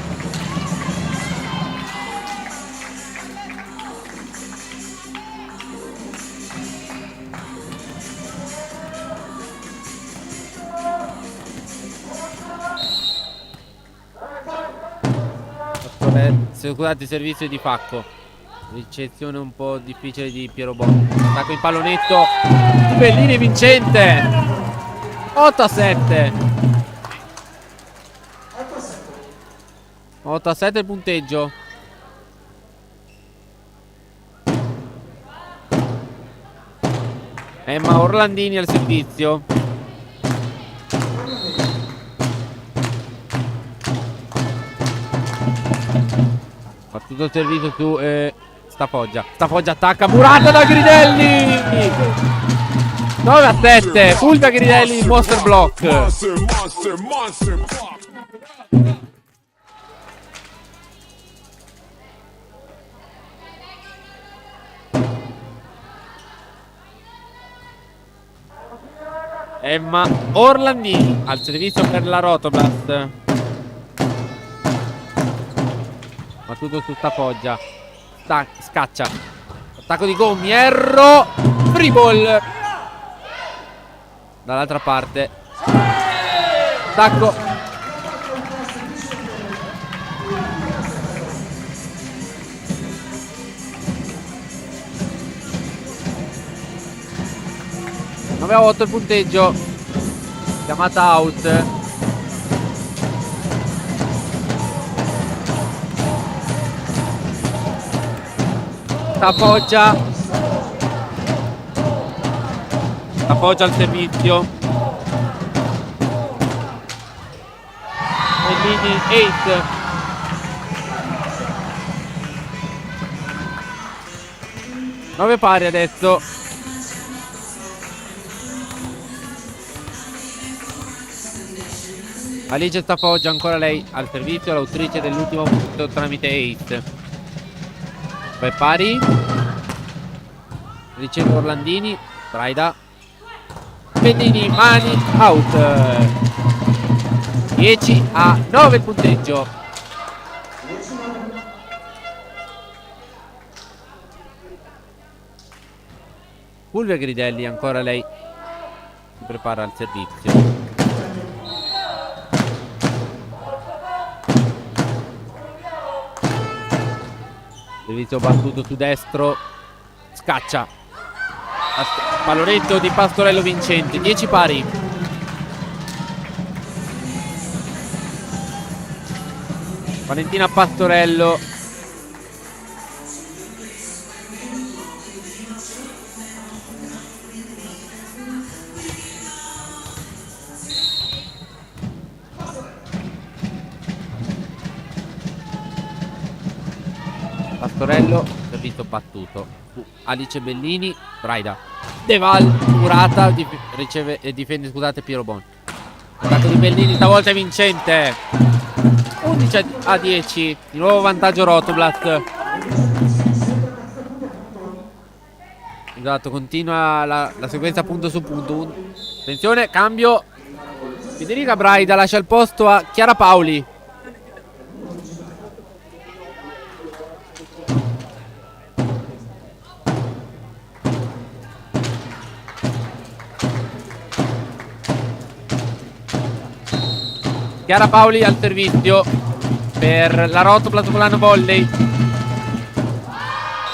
Scusate, servizio di Facco. Ricezione un po' difficile di Piero Bon. Attacco in pallonetto. Bellini vincente. 8-7. 8-7 il punteggio. Emma Orlandini al servizio. Battuto il servizio su Stafoggia. Stafoggia attacca, murata da Gridelli. 9-7. Fulvia Gridelli, monster block. Emma Orlandini al servizio per la Rotoblast. Battuto su Stafoggia. Scaccia. Attacco di Gomiero. Free ball. Dall'altra parte. Attacco. Nove a 8 il punteggio. Chiamata out. Stafoggia. Stafoggia al servizio. Bellini 8. Nove pari adesso. Alice Stafoggia ancora lei al servizio, l'autrice dell'ultimo punto tramite ace. Poi pari. Riceve Orlandini. Braida. Bellini, mani, out. 10-9 il punteggio. Fulvia Gridelli ancora lei si prepara al servizio. Servizio battuto su destro. Scaccia. Pallonetto di Pastorello vincente. 10 pari. Valentina Pastorello. Pastorello, servizio battuto. Alice Bellini, Braida. De Val, murata, riceve e difende, scusate, Piero Bon. Attacco di Bellini, stavolta è vincente. 11-10, di nuovo vantaggio Rotoblast. Esatto, continua la sequenza punto su punto. Attenzione, cambio. Federica Braida lascia il posto a Chiara Paoli. Chiara Paoli al servizio per la Rotoplas Volano Volley.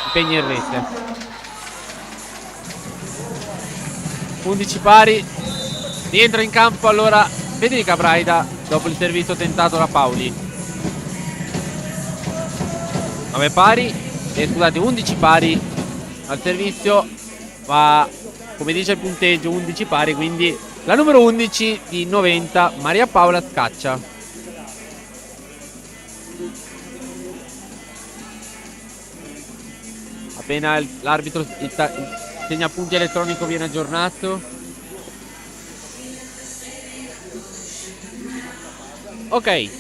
Impegno in rete. 11 pari. Rientra in campo allora Federica Braida dopo il servizio tentato da Paoli. 9 pari. Scusate, 11 pari al servizio. Va, come dice il punteggio, 11 pari, quindi la numero 11 di 90, Maria Paola Scaccia. Appena l'arbitro il segnapunti elettronico viene aggiornato. Ok.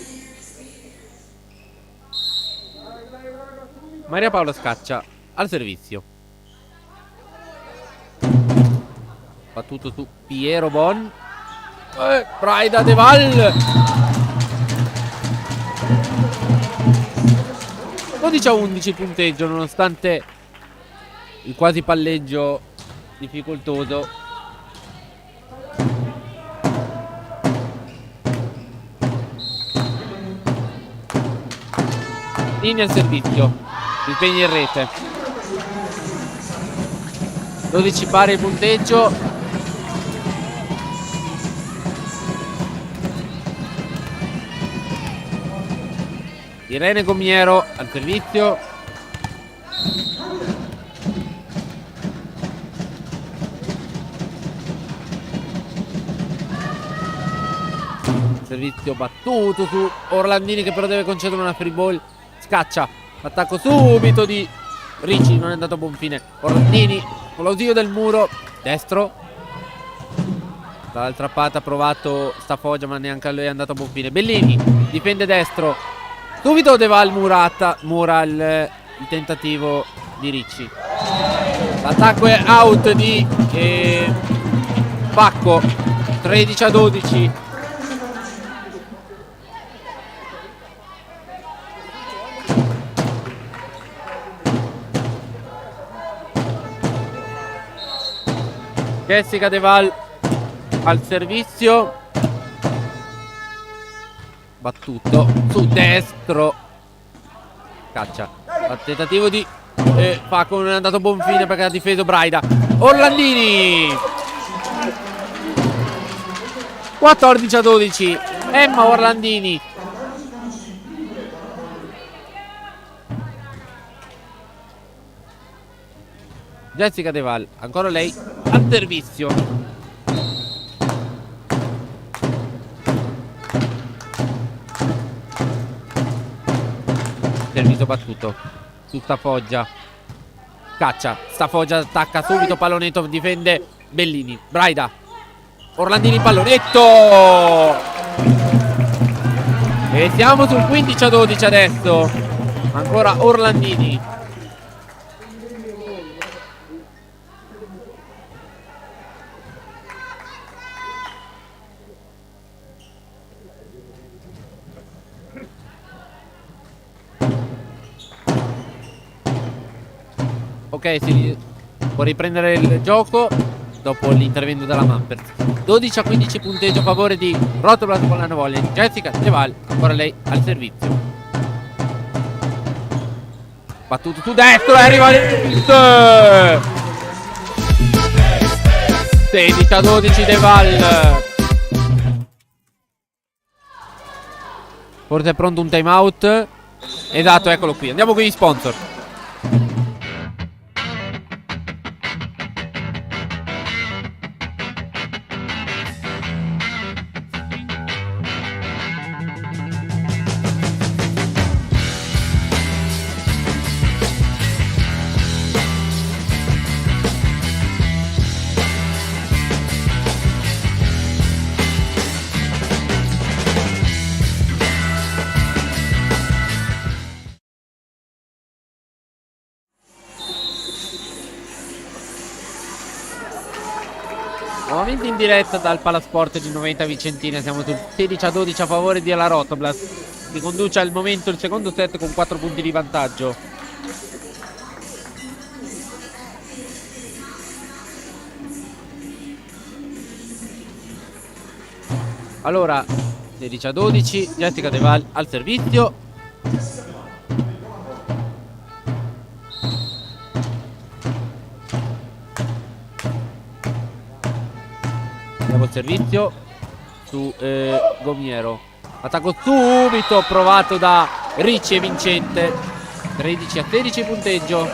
Maria Paola Scaccia al servizio. Battuto su Piero Bon. Braida De Val. 12-11 il punteggio, nonostante il quasi palleggio difficoltoso. Linea al servizio. Impegni in rete. 12 pari il punteggio. Irene Gomiero al servizio. Servizio battuto su Orlandini, che però deve concedere una free ball. Scaccia. Attacco subito di Ricci, non è andato a buon fine. Orlandini con l'ausilio del muro destro. Dall'altra parte ha provato Stafoggia, ma neanche a lui è andato a buon fine. Bellini difende destro. Subito De Val mura il tentativo di Ricci. L'attacco è out di Bacco. 13-12. Jessica De Val al servizio. Battuto su destro. Caccia. Il tentativo di Paco non è andato a buon fine perché ha difeso Braida. Orlandini. 14-12. Emma Orlandini. Jessica De Val, ancora lei al servizio. Servizio battuto su Stafoggia. Caccia. Stafoggia attacca subito. Pallonetto difende Bellini. Braida. Orlandini pallonetto. E siamo sul 15-12 adesso. Ancora Orlandini. Ok, si può riprendere il gioco dopo l'intervento della Mampers. 12-15 punteggio a favore di Rotoplas Volano Volley. Jessica De Val, ancora lei al servizio. Battuto su destro e arriva l'hit. 16-12 De Val. Forse è pronto un time out. Esatto, eccolo qui. Andiamo con gli sponsor. Nuovamente in diretta dal Palasport di 90 Vicentina. Siamo sul 16-12 a favore di La Rotoplas, che conduce al momento il secondo set con 4 punti di vantaggio. Allora, 16-12. Jessica De Val al servizio. Andiamo al servizio su Gomiero. Attacco subito provato da Ricci e vincente. 13-16 punteggio.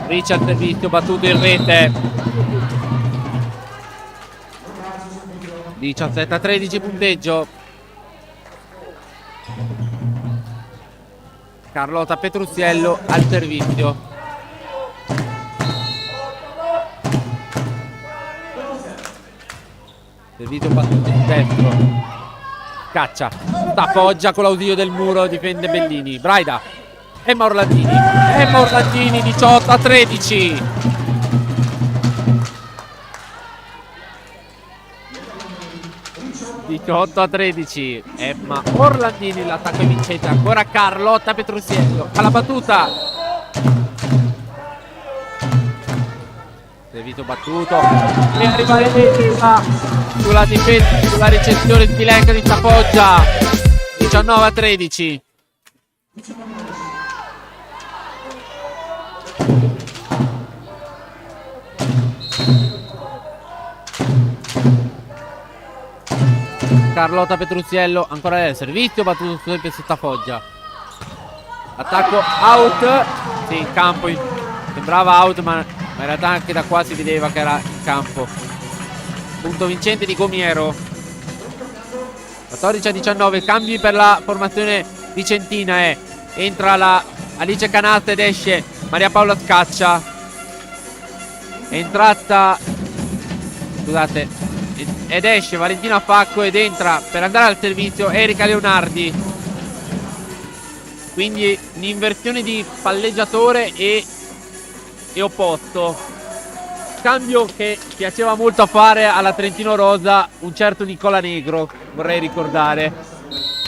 Ricci al servizio, battuto in rete. 17-13 punteggio. Carlotta Petruziello al servizio. Servizio battuto in destro. Caccia. Appoggia con l'ausilio del muro. Difende Bellini. Braida. Emma Orlandini. 18-13. Emma Orlandini, l'attacco è vincente. Ancora Carlotta Petruziello alla battuta. Servizio battuto e arriva Elena sulla difesa, sulla ricezione di Bilenca di Sapoggia. 19-13. Carlotta Petruziello ancora nel servizio, battuto sempre su Sapoggia. Attacco out. Sì, in campo sembrava out, ma in realtà anche da qua si vedeva che era in campo. Punto vincente di Gomiero. 14-19. Cambi per la formazione vicentina. Entra la Alice Canatta ed esce Maria Paola Scaccia. È entrata, scusate, ed esce Valentina Facco ed entra per andare al servizio Erika Leonardi. Quindi un'inversione di palleggiatore e opposto. Cambio che piaceva molto a fare alla Trentino Rosa un certo Nicola Negro, vorrei ricordare.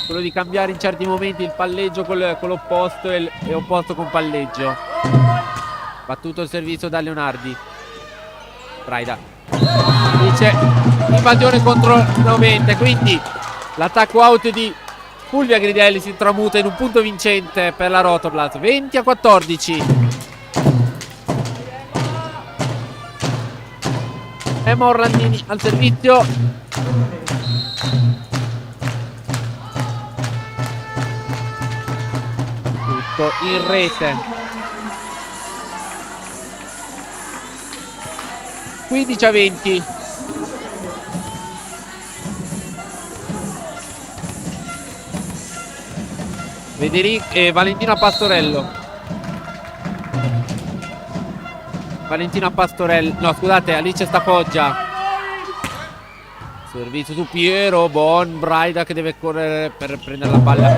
Quello di cambiare in certi momenti il palleggio con l'opposto e opposto con palleggio. Battuto il servizio da Leonardi. Braida dice invasione contro 90, quindi l'attacco out di Fulvia Gridelli si tramuta in un punto vincente per la Rotoblat. 20-14. Emma Orlandini al servizio. Tutto in rete. 15-20. Valentina Pastorello. No, scusate, Alice Stafoggia. Servizio su Piero. Braida che deve correre per prendere la palla.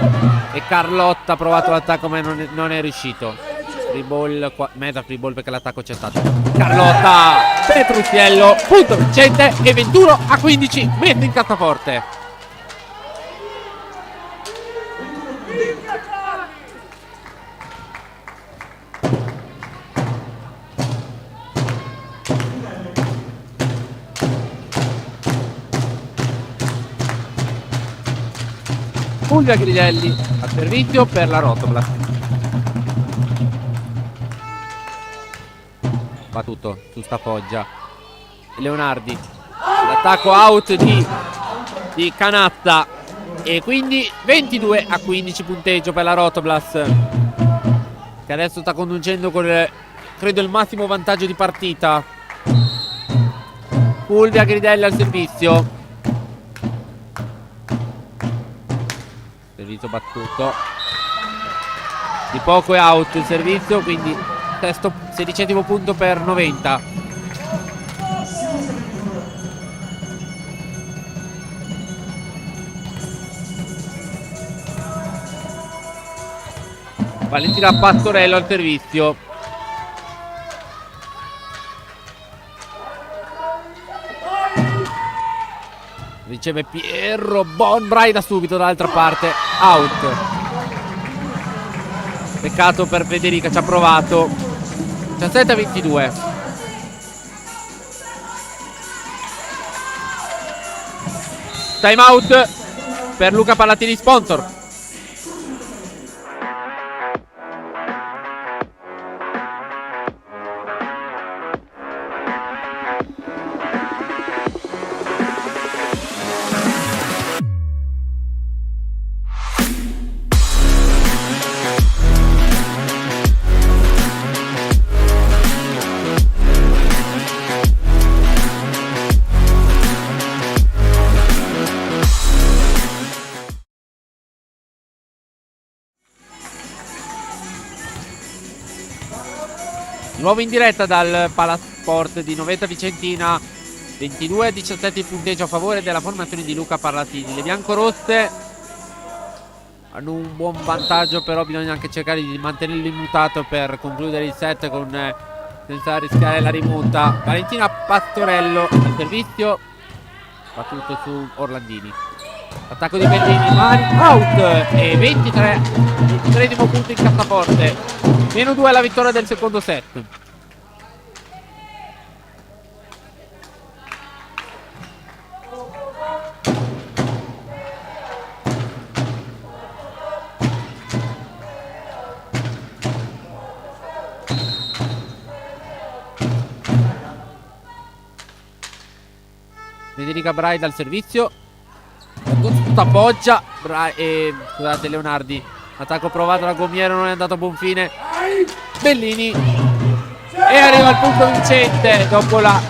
E Carlotta ha provato l'attacco ma non è riuscito. Mezza free ball perché l'attacco c'è stato. Carlotta Petruziello, punto vincente e 21-15 mette in cassaforte. Fulvia Gridelli al servizio per la Rotoblat. Battuto su Stafoggia. Leonardi. L'attacco out di Canatta. E quindi 22-15 punteggio per la Rotoblas, che adesso sta conducendo con credo il massimo vantaggio di partita. Fulvia Gridelli al servizio. Servizio battuto. Di poco è out il servizio, quindi 16° punto per 90. Valentina Pastorello al servizio. riceve Pierro Braida subito dall'altra parte, out. Peccato per Federica, ci ha provato. 17-22. Time out per Luca Pallatini sponsor. Nuovo in diretta dal Palasport di Novetta Vicentina. 22-17 il punteggio a favore della formazione di Luca Pallatini. Le biancorosse hanno un buon vantaggio, però bisogna anche cercare di mantenerlo immutato per concludere il set senza rischiare la rimonta. Valentina Pastorello al servizio, battuto su Orlandini. Attacco di Bellini, out e 23, il 13° punto in cassaforte. -2 alla vittoria del secondo set. Federica Braida al servizio. Tutta poggia. Scusate, Leonardi. Attacco provato da Gomiero, non è andato a buon fine. Bellini. E arriva al punto vincente dopo la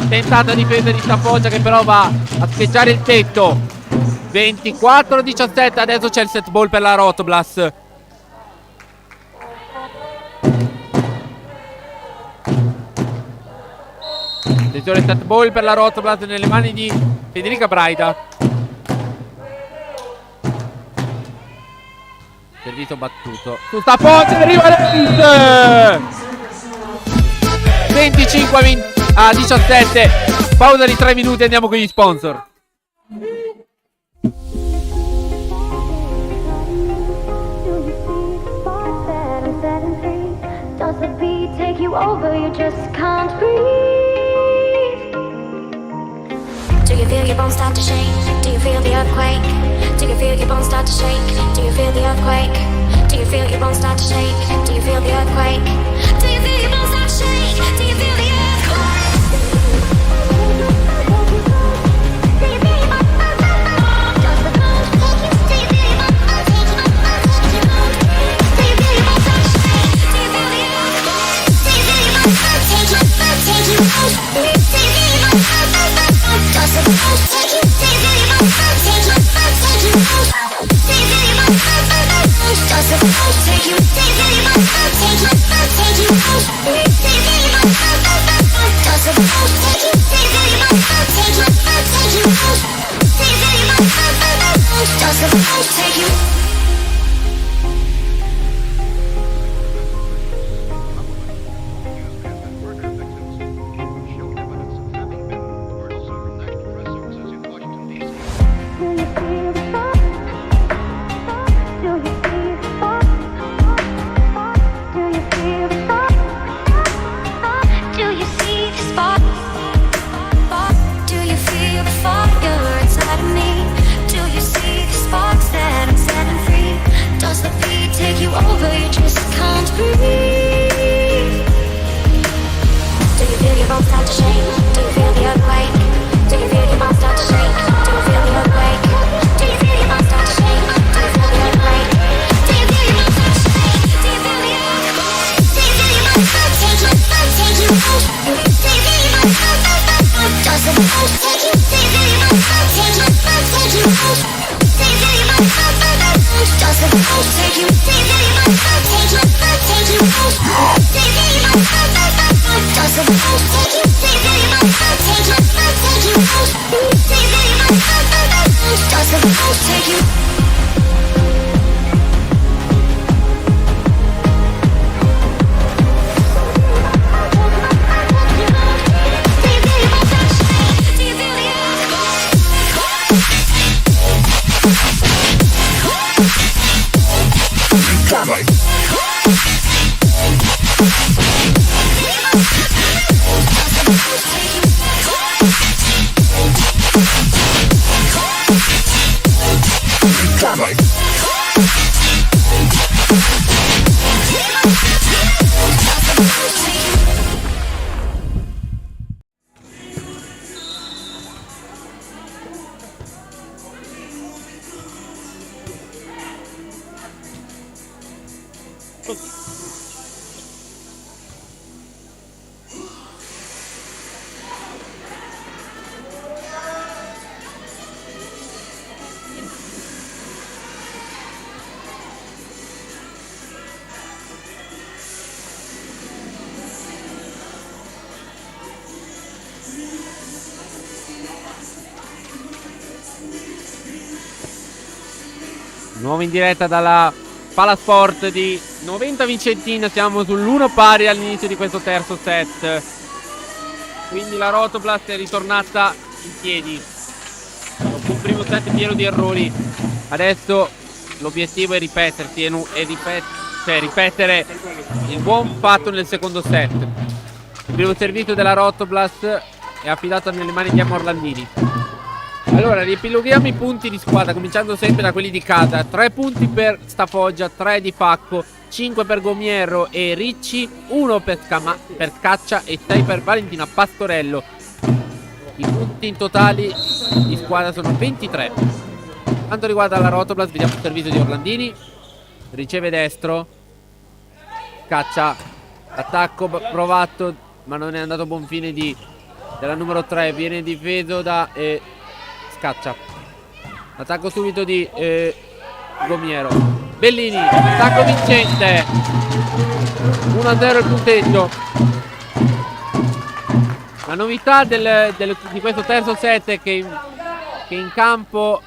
tentata difesa di Tapoggia, che però va a scheggiare il tetto. 24-17. Adesso c'è il set ball per la Rotoblas. Attenzione, set ball per la Rotoblas nelle mani di Federica Braida. Servizio battuto su Tapoggia, arriva il 25-17. Pausa di 3 minuti, andiamo con gli sponsor. Do you feel your bones start to shake? Do you feel the earthquake? Do you feel your bones start to shake? Do you feel the earthquake? Do you feel your bones start to shake? Do you feel the earthquake? Do you feel your bones start to shake? Do you feel the earthquake? Do you feel your bones start to shake? Do you feel your bones start to shake? Do you feel your bones start to shake? Do you feel the earthquake? Do you feel your bones start to shake? Do you feel your bones start to shake? Nuovo in diretta dalla Palasport di Noventa Vicentina. Siamo sull'1 pari all'inizio di questo terzo set. Quindi la Rotoblast è ritornata in piedi dopo un primo set pieno di errori. Adesso l'obiettivo è ripetersi ripetere il buon fatto nel secondo set. Il primo servizio della Rotoblast è affidato nelle mani di Orlandini. Allora, riepiloghiamo i punti di squadra, cominciando sempre da quelli di casa. 3 punti per Stafoggia, 3 di Facco, 5 per Gomiero e Ricci, 1 per Scaccia e 6 per Valentina Pastorello. I punti in totali di squadra sono 23. Quanto riguarda la Rotoblast, vediamo il servizio di Orlandini. Riceve destro, Scaccia, attacco provato ma non è andato a buon fine della numero 3. Viene difeso da Scaccia. Attacco subito di Gomiero. Bellini, attacco vincente. 1-0 il punteggio. La novità di questo terzo set è che in campo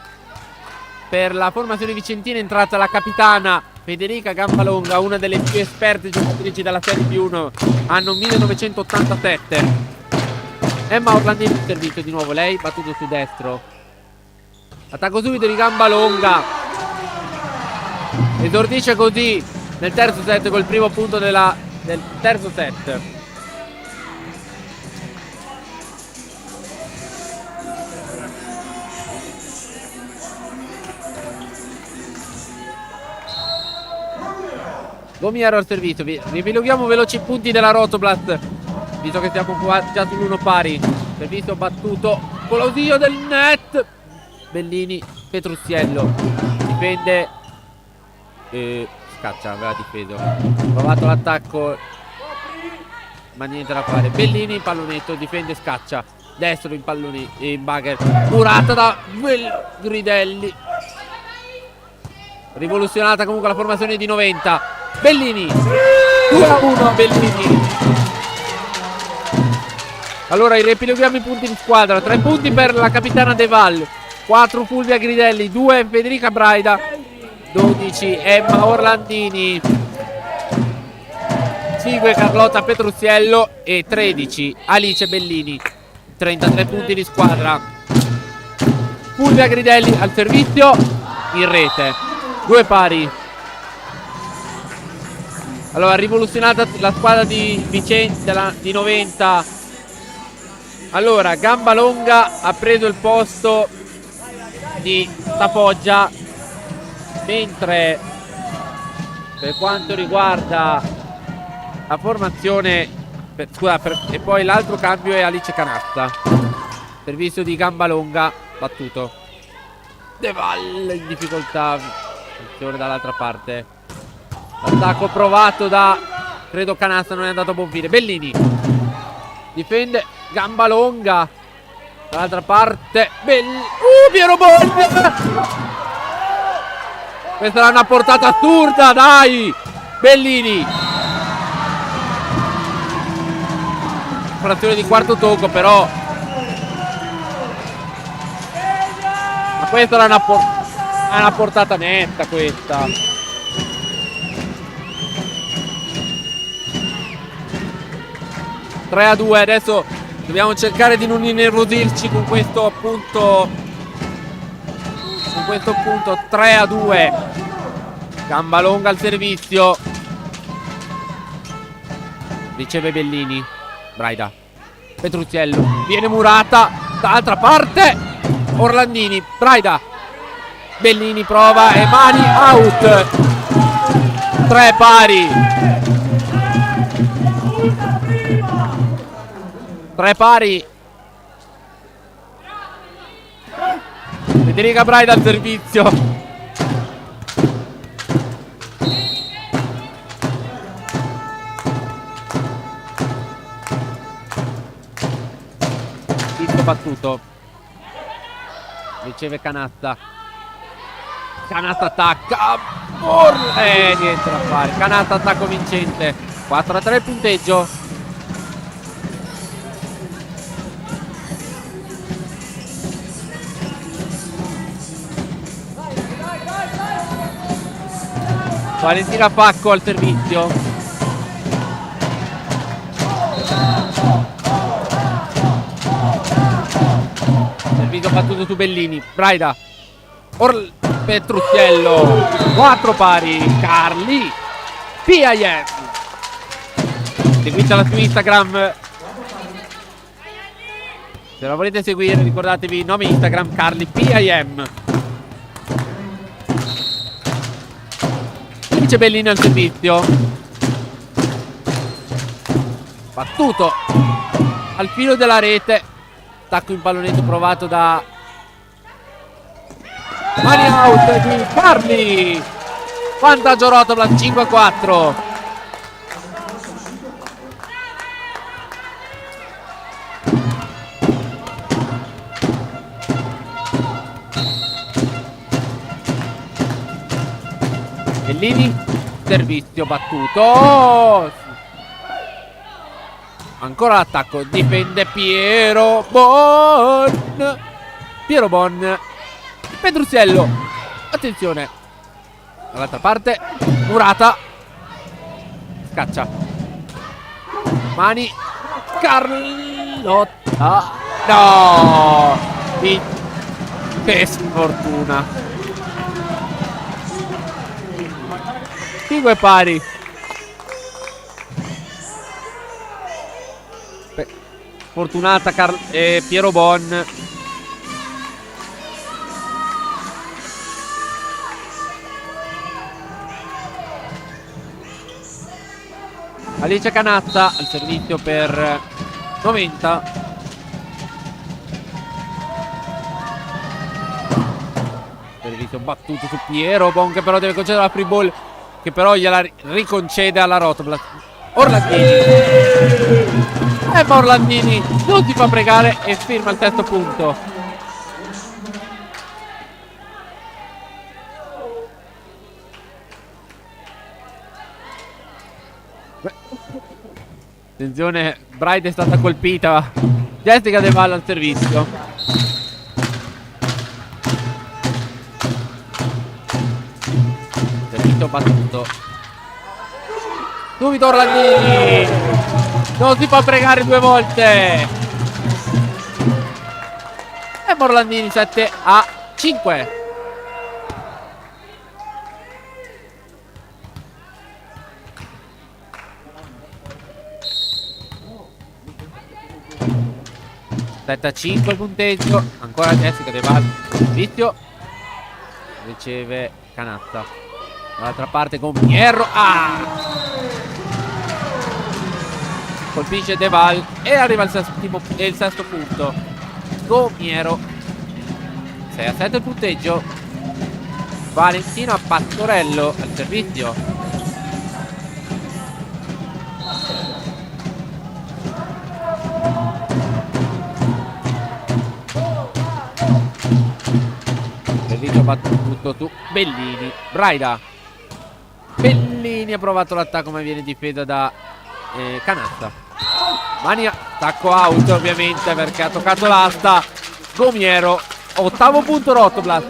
per la formazione vicentina è entrata la capitana Federica Gambalonga, una delle più esperte giocatrici della Serie B1, anno 1987. Emma Orlandini in servizio di nuovo, lei battuto su destro. Attacco subito di Gambalonga. Esordisce così nel terzo set col primo punto del terzo set. Gomiero al servizio. Ripiloghiamo veloci i punti della Rotoblast, visto che siamo qua già sull'1 pari. Servizio battuto, colossio del net. Bellini, Petruziello difende, Scaccia aveva difeso, provato l'attacco ma niente da fare. Bellini in pallonetto, difende Scaccia, destro in palloni in bagger, murata da Gridelli. Rivoluzionata comunque la formazione di Noventa. Bellini 2-1 Bellini. Allora riepiloghiamo i punti di squadra. 3 punti per la capitana De Val, 4 Fulvia Gridelli, 2 Federica Braida, 12 Emma Orlandini, 5 Carlotta Petruziello e 13 Alice Bellini. 33 punti di squadra. Fulvia Gridelli al servizio, in rete, 2 pari. Allora rivoluzionata la squadra di Vicenza, di Noventa. Allora Gambalonga ha preso il posto di Stafoggia, mentre per quanto riguarda la formazione e poi l'altro cambio è Alice Canasta. Servizio di Gambalonga battuto. De Val in difficoltà, attenzione dall'altra parte. L'attacco provato da credo Canasta, non è andato a buon fine. Bellini difende Gambalonga dall'altra parte. Piero Bolli. Questa era una portata assurda, dai. Bellini, frazione di quarto tocco però, ma questa era una portata netta questa. Tre a 2. Adesso dobbiamo cercare di non innervosirci con questo punto. 3 a 2. Gambalonga al servizio. Riceve Bellini. Braida. Petruziello. Viene murata dall'altra parte. Orlandini. Braida. Bellini prova e mani out. 3 pari. 3 pari. Federica Braida al servizio. Battuto, riceve Canatta. Canatta attacca. Niente da fare. Canatta attacco vincente. 4-3 il punteggio. Valentina Facco al servizio. Servizio battuto su Bellini. Braida. Petruzzello. 4 pari. Carli. PIM. Seguitela su Instagram. Se la volete seguire, ricordatevi il nome Instagram Carli PIM. C'è Bellini al servizio. Battuto al filo della rete. Attacco in pallonetto provato da mani out di Carli. Vantaggio Rotoplas 5-4. Bellini, servizio battuto. Ancora l'attacco, difende Piero Bon. Piero Bon. Petruzzello. Attenzione. Dall'altra parte Murata. Scaccia. Mani. Carlotta. No. Che sfortuna. 5 pari. Fortunata Piero Bon. Alice Canatta al servizio per 90. Servizio battuto su Piero Bon, che però deve concedere la free ball, che però gliela riconcede alla Rotoplas. Orlandini. Ma Orlandini non si fa pregare e firma il terzo punto. Attenzione, Braida è stata colpita. Jessica De Valle al servizio. Servizio battuto. Subito Orlandini. Non si fa pregare 2 volte. E Orlandini 7-5. Aspetta 5 il punteggio. Ancora Jessica De Valle. Servizio. Riceve Canatta. Dall'altra parte con Pierro. Colpisce De Valle e arriva il sesto punto. Gomiero. 6-7 il punteggio. Valentina Pastorello al servizio. Servizio battuto su Bellini. Braida. Bellini ha provato l'attacco ma viene difesa da Canatta. Mania, attacco out ovviamente perché ha toccato l'asta. Gomiero. 8° punto Rotoplas.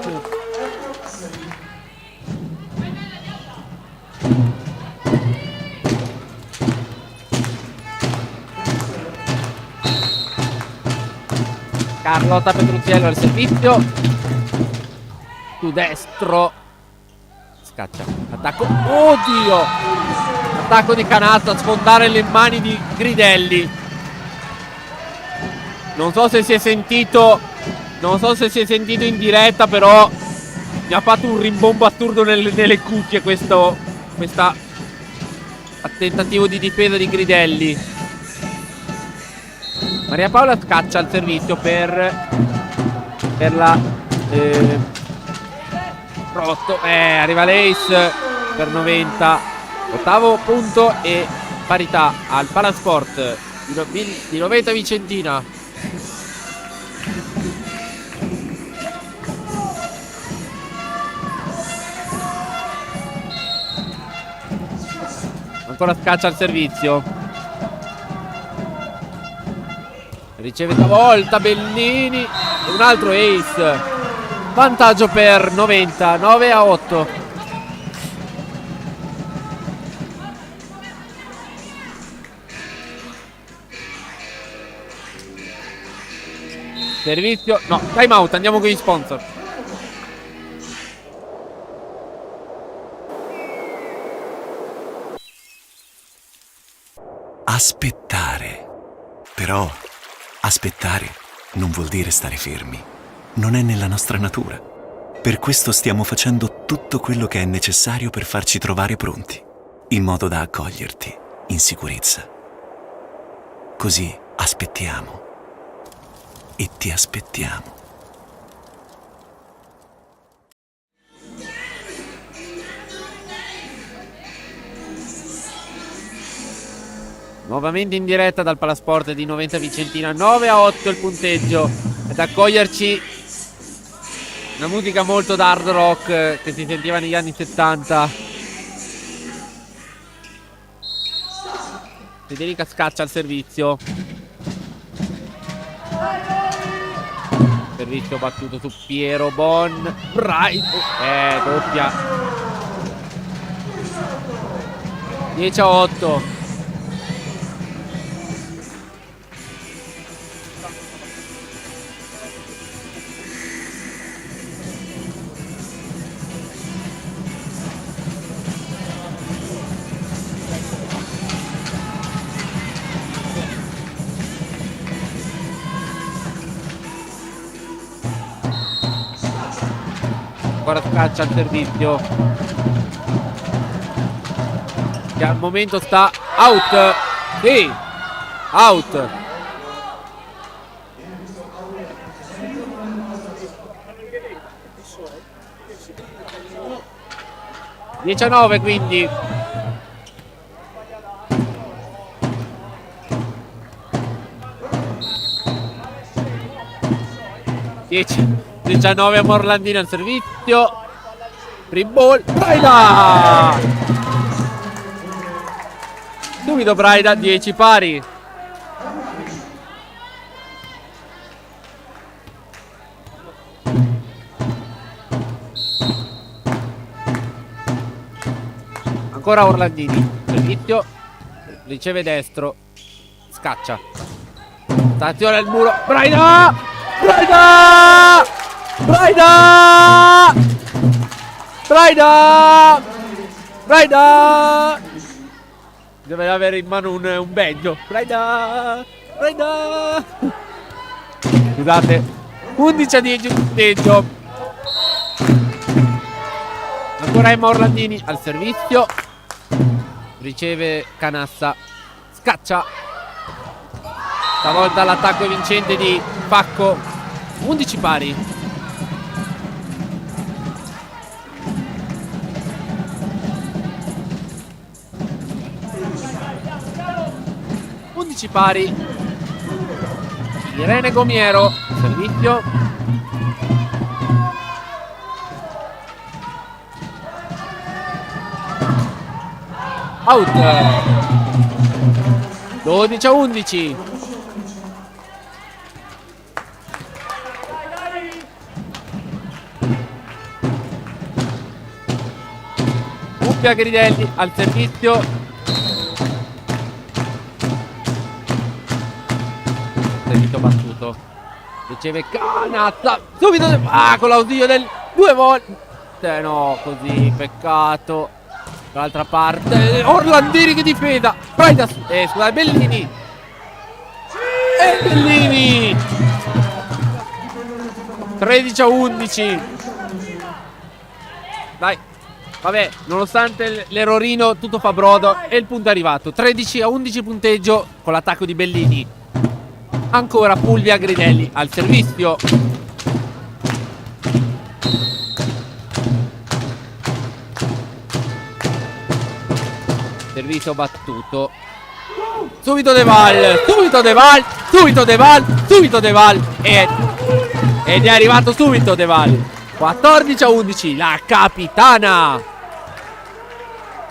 Carlotta Petruzzello al servizio. Su destro. Scaccia. Attacco. Oddio. Attacco di Canatta a sfondare le mani di Gridelli. Non so se si è sentito. Non so se si è sentito in diretta, però Mi ha fatto un rimbombo assurdo nelle cuffie questo tentativo di difesa di Gridelli. Maria Paola scaccia al servizio per la Rotto. Arriva l'Ace per 90. Ottavo punto e parità al Palasport di Noventa Vicentina. Ancora scaccia al servizio. Riceve stavolta Bellini. E un altro ace. Vantaggio per 90. 9-8. Servizio. No, time out. Andiamo con gli sponsor. Aspettare. Però aspettare non vuol dire stare fermi. Non è nella nostra natura. Per questo stiamo facendo tutto quello che è necessario per farci trovare pronti, in modo da accoglierti in sicurezza. Così aspettiamo. E ti aspettiamo. Nuovamente in diretta dal Palasport di Noventa Vicentina. 9-8 il punteggio. Ad accoglierci una musica molto da hard rock che si sentiva negli anni 70. Federica scaccia al servizio. Servizio battuto su Piero Bon. Bright. Doppia. 10-8. Ancora scaccia al servizio, che al momento sta out. Sì, out. (19) quindi. (10) 19 a Morlandini al servizio. Free ball. Braida! Subito Braida, 10 pari. Ancora Orlandini. Servizio. Riceve destro. Scaccia. Stazione al muro. Braida! Braida! Braida! Braida! Braida! Deve avere in mano un bagno. Braida! Braida! Scusate. 11-10 il punteggio. Ancora Emma Orlandini al servizio. Riceve Canassa. Scaccia. Stavolta l'attacco vincente di Pacco. 11 pari. Pari. Irene Gomiero, servizio. Out. 12-11. Cuppia Gridelli al servizio. Battuto. Riceve Canazza. Subito con l'ausilio del 2 volte. No, così, peccato. Dall'altra parte Orlandini che difesa. Braida, scusate, Bellini. E Bellini. 13-11. Dai. Vabbè, nonostante l'errorino, tutto fa brodo e il punto è arrivato. 13-11 punteggio con l'attacco di Bellini. Ancora Fulvia Gridelli al servizio. Servizio battuto. Subito De Val. Subito De Val. Subito De Val. Subito De Val. Ed è arrivato subito De Val. 14-11. La capitana.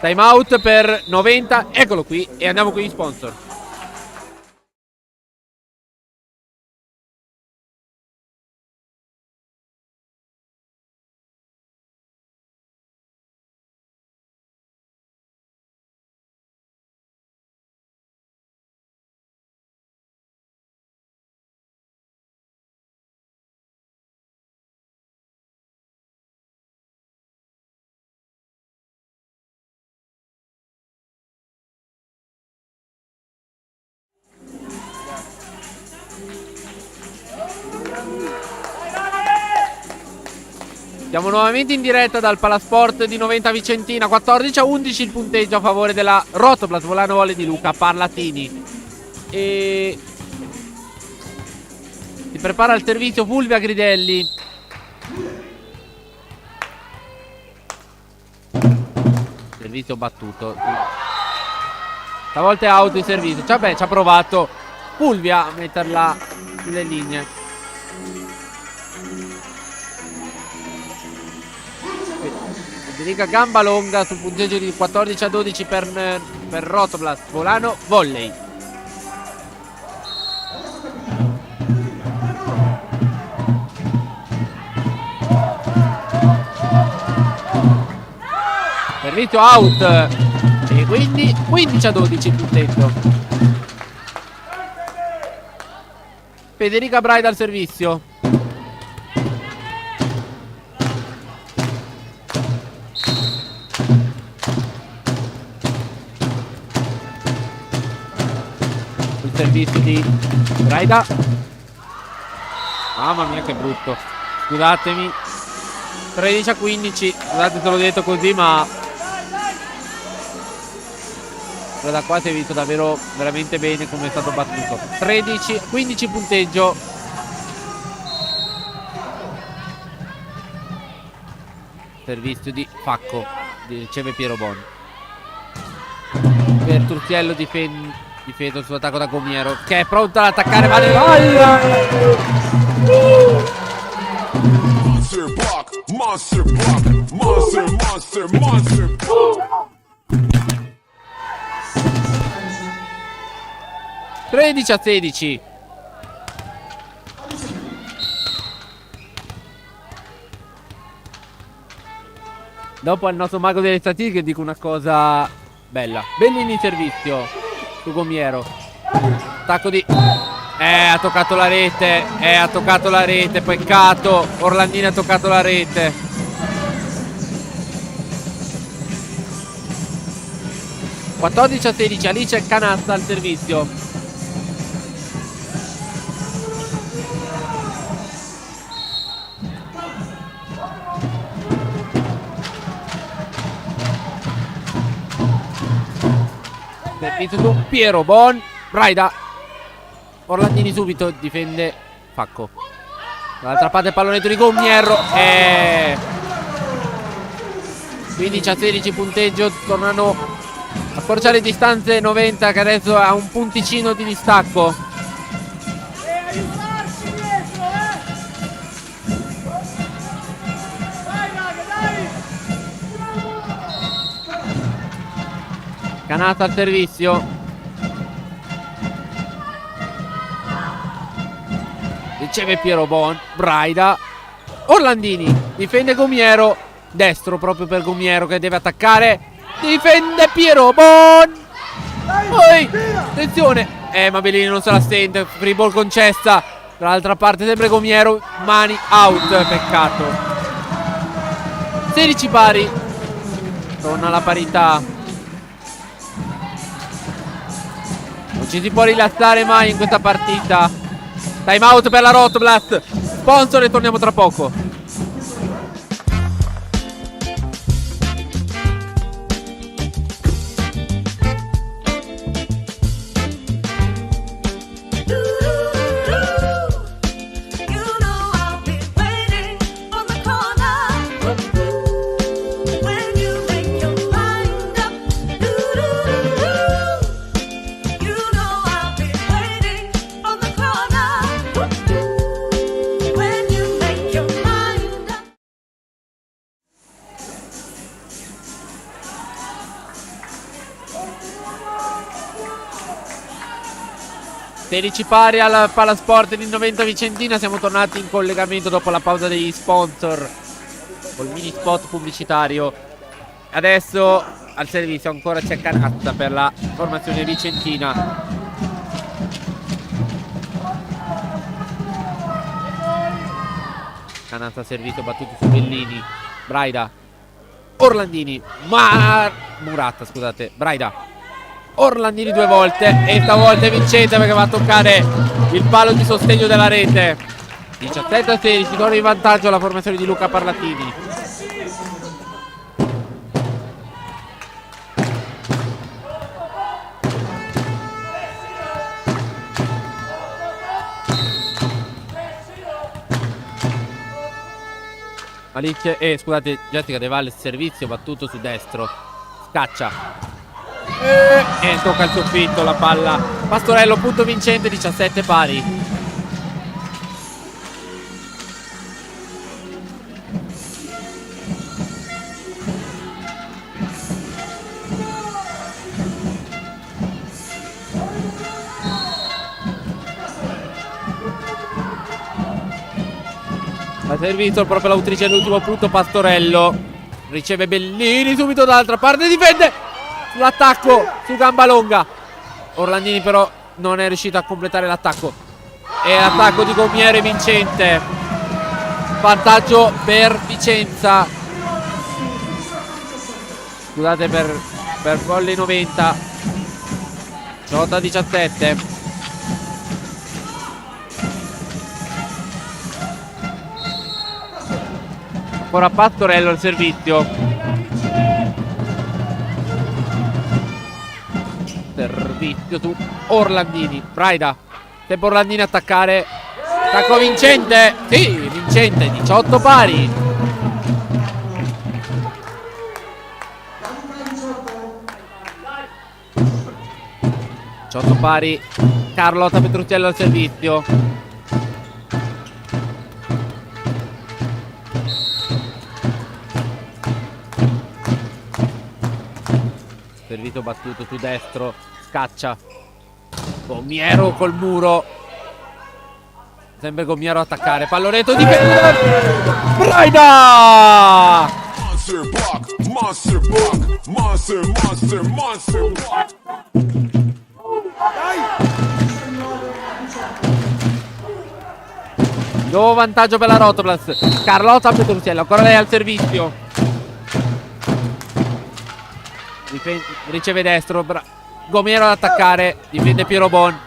Time out per 90. Eccolo qui. E andiamo con gli sponsor. Siamo nuovamente in diretta dal Palasport di Noventa Vicentina. 14-11 il punteggio a favore della Rotoplas Volano Volley di Luca Parlatini. E si prepara al servizio Fulvia Gridelli. Servizio battuto. Stavolta è out in servizio. Cioè, ci ha provato Fulvia a metterla sulle linee. Federica gamba longa sul punteggio di 14-12 per Rotoplas Volano Volley. Servizio out. E quindi 15-12 il punteggio. Federica Braida al servizio. Servizio di Braida. Mamma mia che brutto. Scusatemi. 13-15. Scusate se l'ho detto così, ma da qua si è visto davvero veramente bene come è stato battuto. 13-15 punteggio. Servizio di Facco. Riceve Piero Bon. Per Turchiello difende il suo attacco da Gomiero, che è pronto ad attaccare. Vale Monster block, monster block, monster. 13-16. Dopo al nostro mago delle statistiche dico una cosa bella. Bellini in servizio su Gomiero. Attacco di... ha toccato la rete. Ha toccato la rete. Peccato. Orlandini ha toccato la rete. (14-16). Alice Canazza al servizio. Servizio su Piero Bon. Braida. Orlandini subito difende Facco. Dall'altra parte il pallonetto di Gomiero. 15-16 punteggio. Tornano a accorciare distanze 90, che adesso ha un punticino di distacco. Canata al servizio. Riceve Piero Bon. Braida. Orlandini difende Gomiero. Destro proprio per Gomiero, che deve attaccare. Difende Piero Bon. Poi attenzione. Ma Bellini non se la sente. Free ball concessa. Dall'altra parte sempre Gomiero. Mani out. Peccato. 16 pari. Torna la parità. Non ci si può rilassare mai in questa partita. Time out per la Rotoplas. Sponsor e torniamo tra poco. 16 pari al Palasport di 90 Vicentina. Siamo tornati in collegamento dopo la pausa degli sponsor col mini spot pubblicitario. Adesso al servizio ancora c'è Canazza per la formazione vicentina. Canazza servito, battuto su Bellini. Braida, Orlandini, Muratta, scusate, Braida, Orlandini 2 volte e stavolta è vincente perché va a toccare il palo di sostegno della rete. 17-16, torna in vantaggio la formazione di Luca Parlatini. Scusate, Jessica De Valle servizio battuto su destro. Scaccia e tocca il soffitto la palla. Pastorello, punto vincente, 17 pari. Ha servito proprio l'autrice all'ultimo punto Pastorello. Riceve Bellini subito dall'altra parte, difende sull'attacco su gamba longa. Orlandini però non è riuscito a completare l'attacco. E l'attacco di Gomiere vincente. Vantaggio per Vicenza. Scusate per Volley 90. 18-17. Ancora Pastorello al servizio. Servizio su Orlandini. Braida. Tempo Orlandini attaccare. Attacco vincente. Sì, vincente. 18 pari. Pari. Carlotta Petruzzello al servizio. Servito battuto su destro. Scaccia. Gomiero col muro. Sempre Gomiero a attaccare. Palloretto di Braida. Monster block, monster block, monster block. Nuovo vantaggio per la Rotoplas. Carlotta Petruzzello, ancora lei al servizio. Riceve destro. Gomiero ad attaccare. Difende Piero Bon.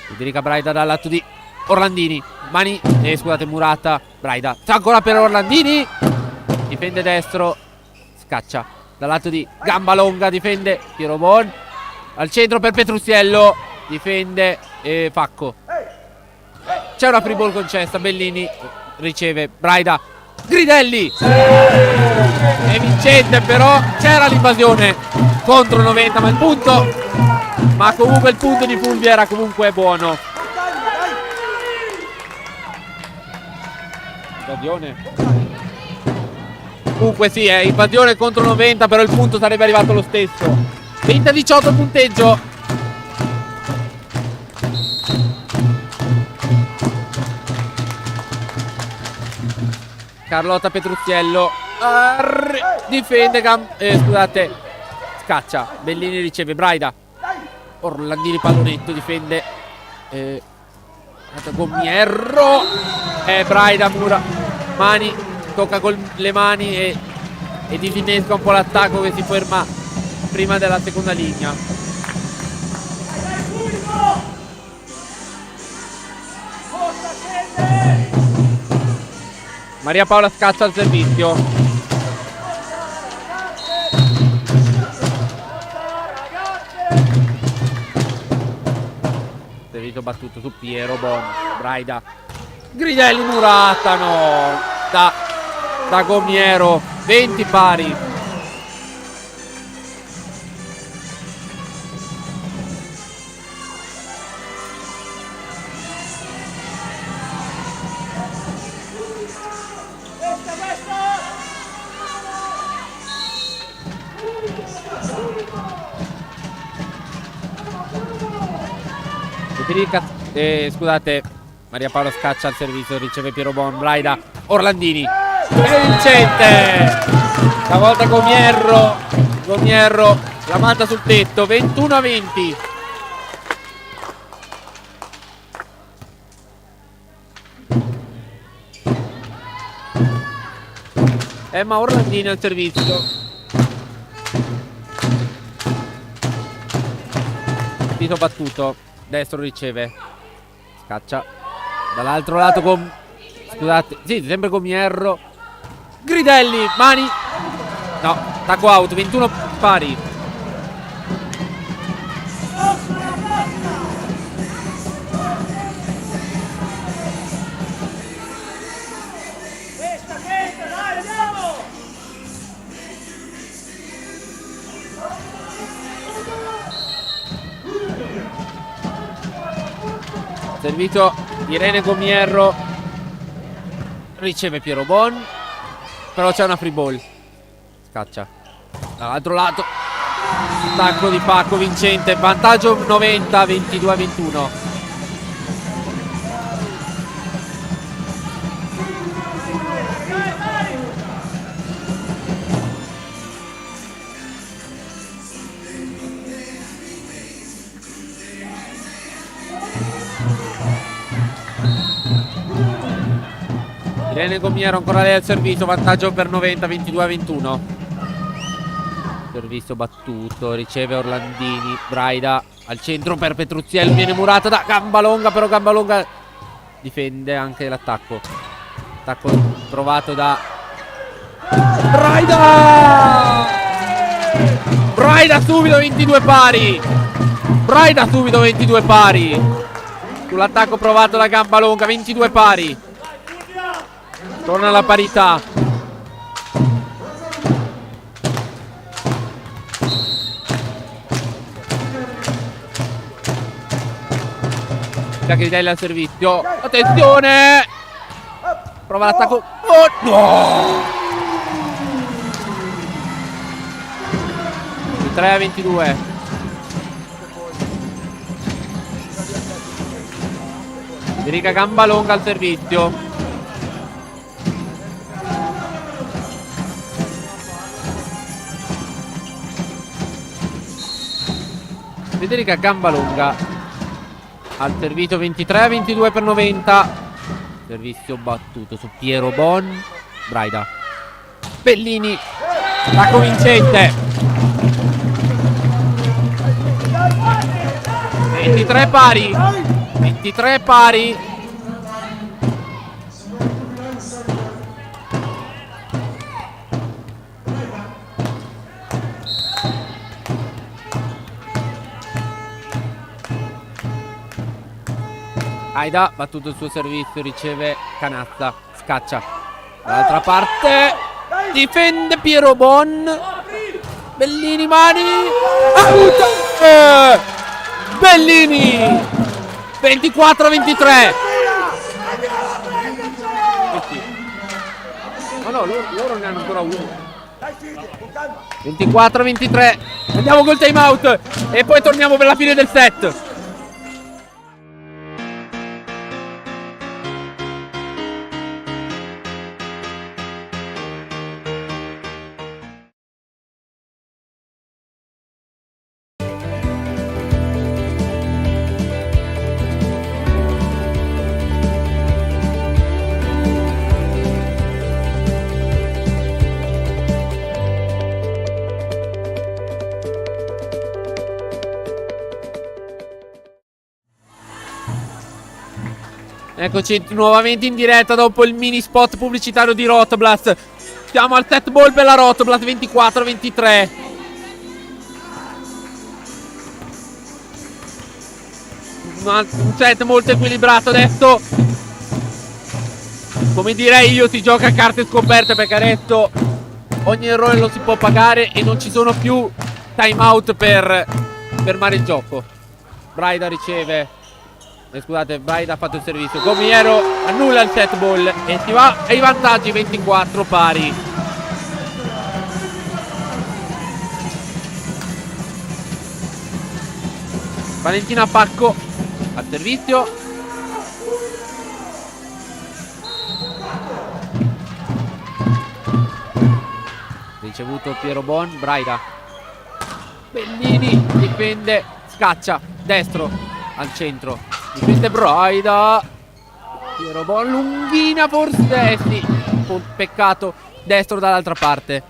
Federica Braida dal lato di Orlandini. Mani. Scusate, Muratta. Braida. C'è ancora per Orlandini. Difende destro. Scaccia. Dal lato di gamba longa. Difende Piero Bon. Al centro per Petruzzello. Difende Facco. C'è una free ball concessa. Bellini riceve. Braida. Gridelli. È vincente, però c'era l'invasione contro 90, ma comunque il punto di Fulvia era comunque buono. Invasione. Comunque sì, è invasione contro 90, però il punto sarebbe arrivato lo stesso. 20-18 punteggio. Carlotta Petruzzello difende scusate, scaccia. Bellini riceve. Braida. Orlandini pallonetto. Difende Gomierro. Braida mura. Mani. Tocca con le mani e difinesca un po' l'attacco che si ferma prima della seconda linea. Maria Paola Scaccia al servizio. Servizio battuto su Piero Bon. Braida. Gridelli Muratta. No. Da Gomiero. 20 pari. Scusate, Maria Paola scaccia al servizio, riceve Piero Bon, Braida, Orlandini. E vincente! Stavolta Gomierro la manda sul tetto, 21-20. Emma Orlandini al servizio. Tito battuto, destro riceve, scaccia dall'altro lato con, scusate, sì, sempre Gomierro. Gridelli, mani, no, tacco out, 21 pari. Servito Irene Gomierro, riceve Piero Bon, però c'è una free ball, scaccia dall'altro lato, tacco di Pacco vincente, vantaggio 90, 22-21. Irene Gomierro ancora lei al servizio, vantaggio per 90, 22-21. Servizio battuto, riceve Orlandini, Braida al centro per Petruzziello, viene murata da Gambalonga, però Gambalonga difende anche l'attacco. Attacco provato da Braida! Braida subito 22 pari! Braida subito 22 pari! Sull'attacco provato da Gambalonga, 22 pari! Torna alla parità. Gridelli al servizio. Attenzione! Prova l'attacco. Oh no! 3-22. Federica Gambalonga al servizio. Federica Gambalonga al servizio, 23-22 per 90. Servizio battuto su Piero Bon, Braida, Bellini, attacco vincente, 23 pari, 23 pari. Aida, battuto il suo servizio, riceve Canazza, scaccia dall'altra parte, difende Piero Bon, Bellini, mani, Bellini, 24-23. No, loro ne hanno ancora uno. 24-23. Andiamo col time out e poi torniamo per la fine del set. Eccoci nuovamente in diretta dopo il mini spot pubblicitario di Rotblast. Siamo al set ball per la Rotblast, 24-23. Un set molto equilibrato adesso. Come direi io, si gioca a carte scoperte, perché adesso ogni errore lo si può pagare e non ci sono più time out per fermare il gioco. Braida riceve. Scusate, Braida ha fatto il servizio. Gomiero annulla il set ball e si va ai vantaggi, 24 pari. Valentina Pacco al servizio. ricevuto Piero Bon, Braida, Bellini difende, scaccia, destro al centro, difende Braida, Piero Bon, lunghina forse, sì, peccato, destro dall'altra parte,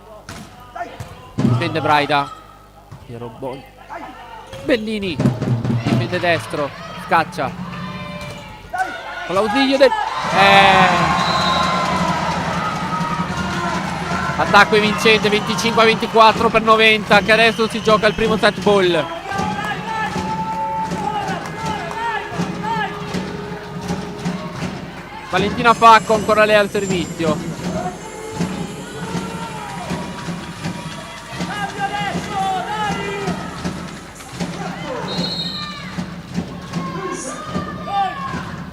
difende Braida, Piero Bon, Bellini difende destro, scaccia con l'ausilio del attacco vincente 25-24 per 90, che adesso si gioca il primo set ball. Valentina Facco ancora lei al servizio.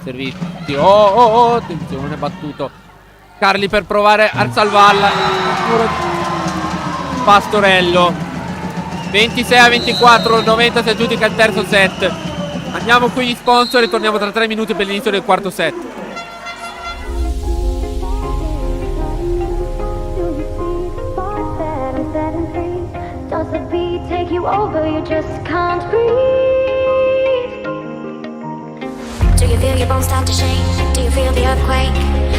Servizio, attenzione, battuto Carli per provare a salvarla. Pastorello 26-24, 90 si aggiudica il terzo set. Andiamo qui gli sponsor e torniamo tra 3 minuti per l'inizio del quarto set. Does the beat take you over? You just can't breathe. Do you feel your bones start to shake? Do you feel the earthquake?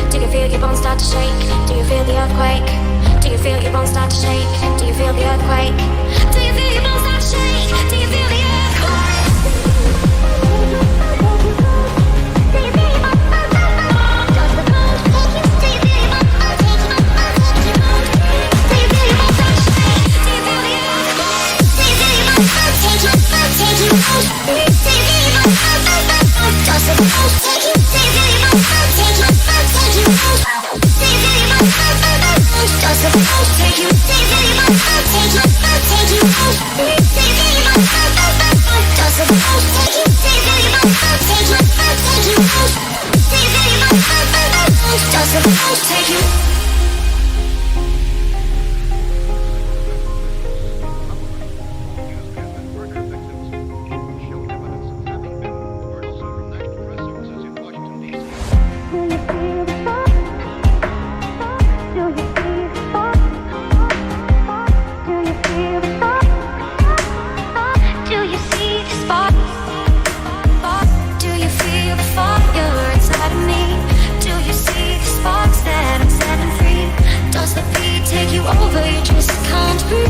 Do you feel your bones start to shake? Do you feel the earthquake? Do you feel your bones start to shake? Do you feel the earthquake? Do you feel your bones start to shake? Do you feel the earthquake? Do you feel your bones start to shake? Does the bones take you? Do you feel your bones start to shake? Do you feel your bones start to shake? Do you feel the earthquake? Do you feel your bones start to take you? Take you out? Do you feel your bones start to take? Does the bones take you? Do you feel your bones start to take you? Take you out? Do you feel your bones start to take? Does the bones take you? Do you feel your bones start to take you? Take you out? Do you feel your bones start to take? Does the bones take you? Do you feel your bones start to take you? Take you out? Do you feel your bones start to take? Does the bones take you? Over, you just can't breathe.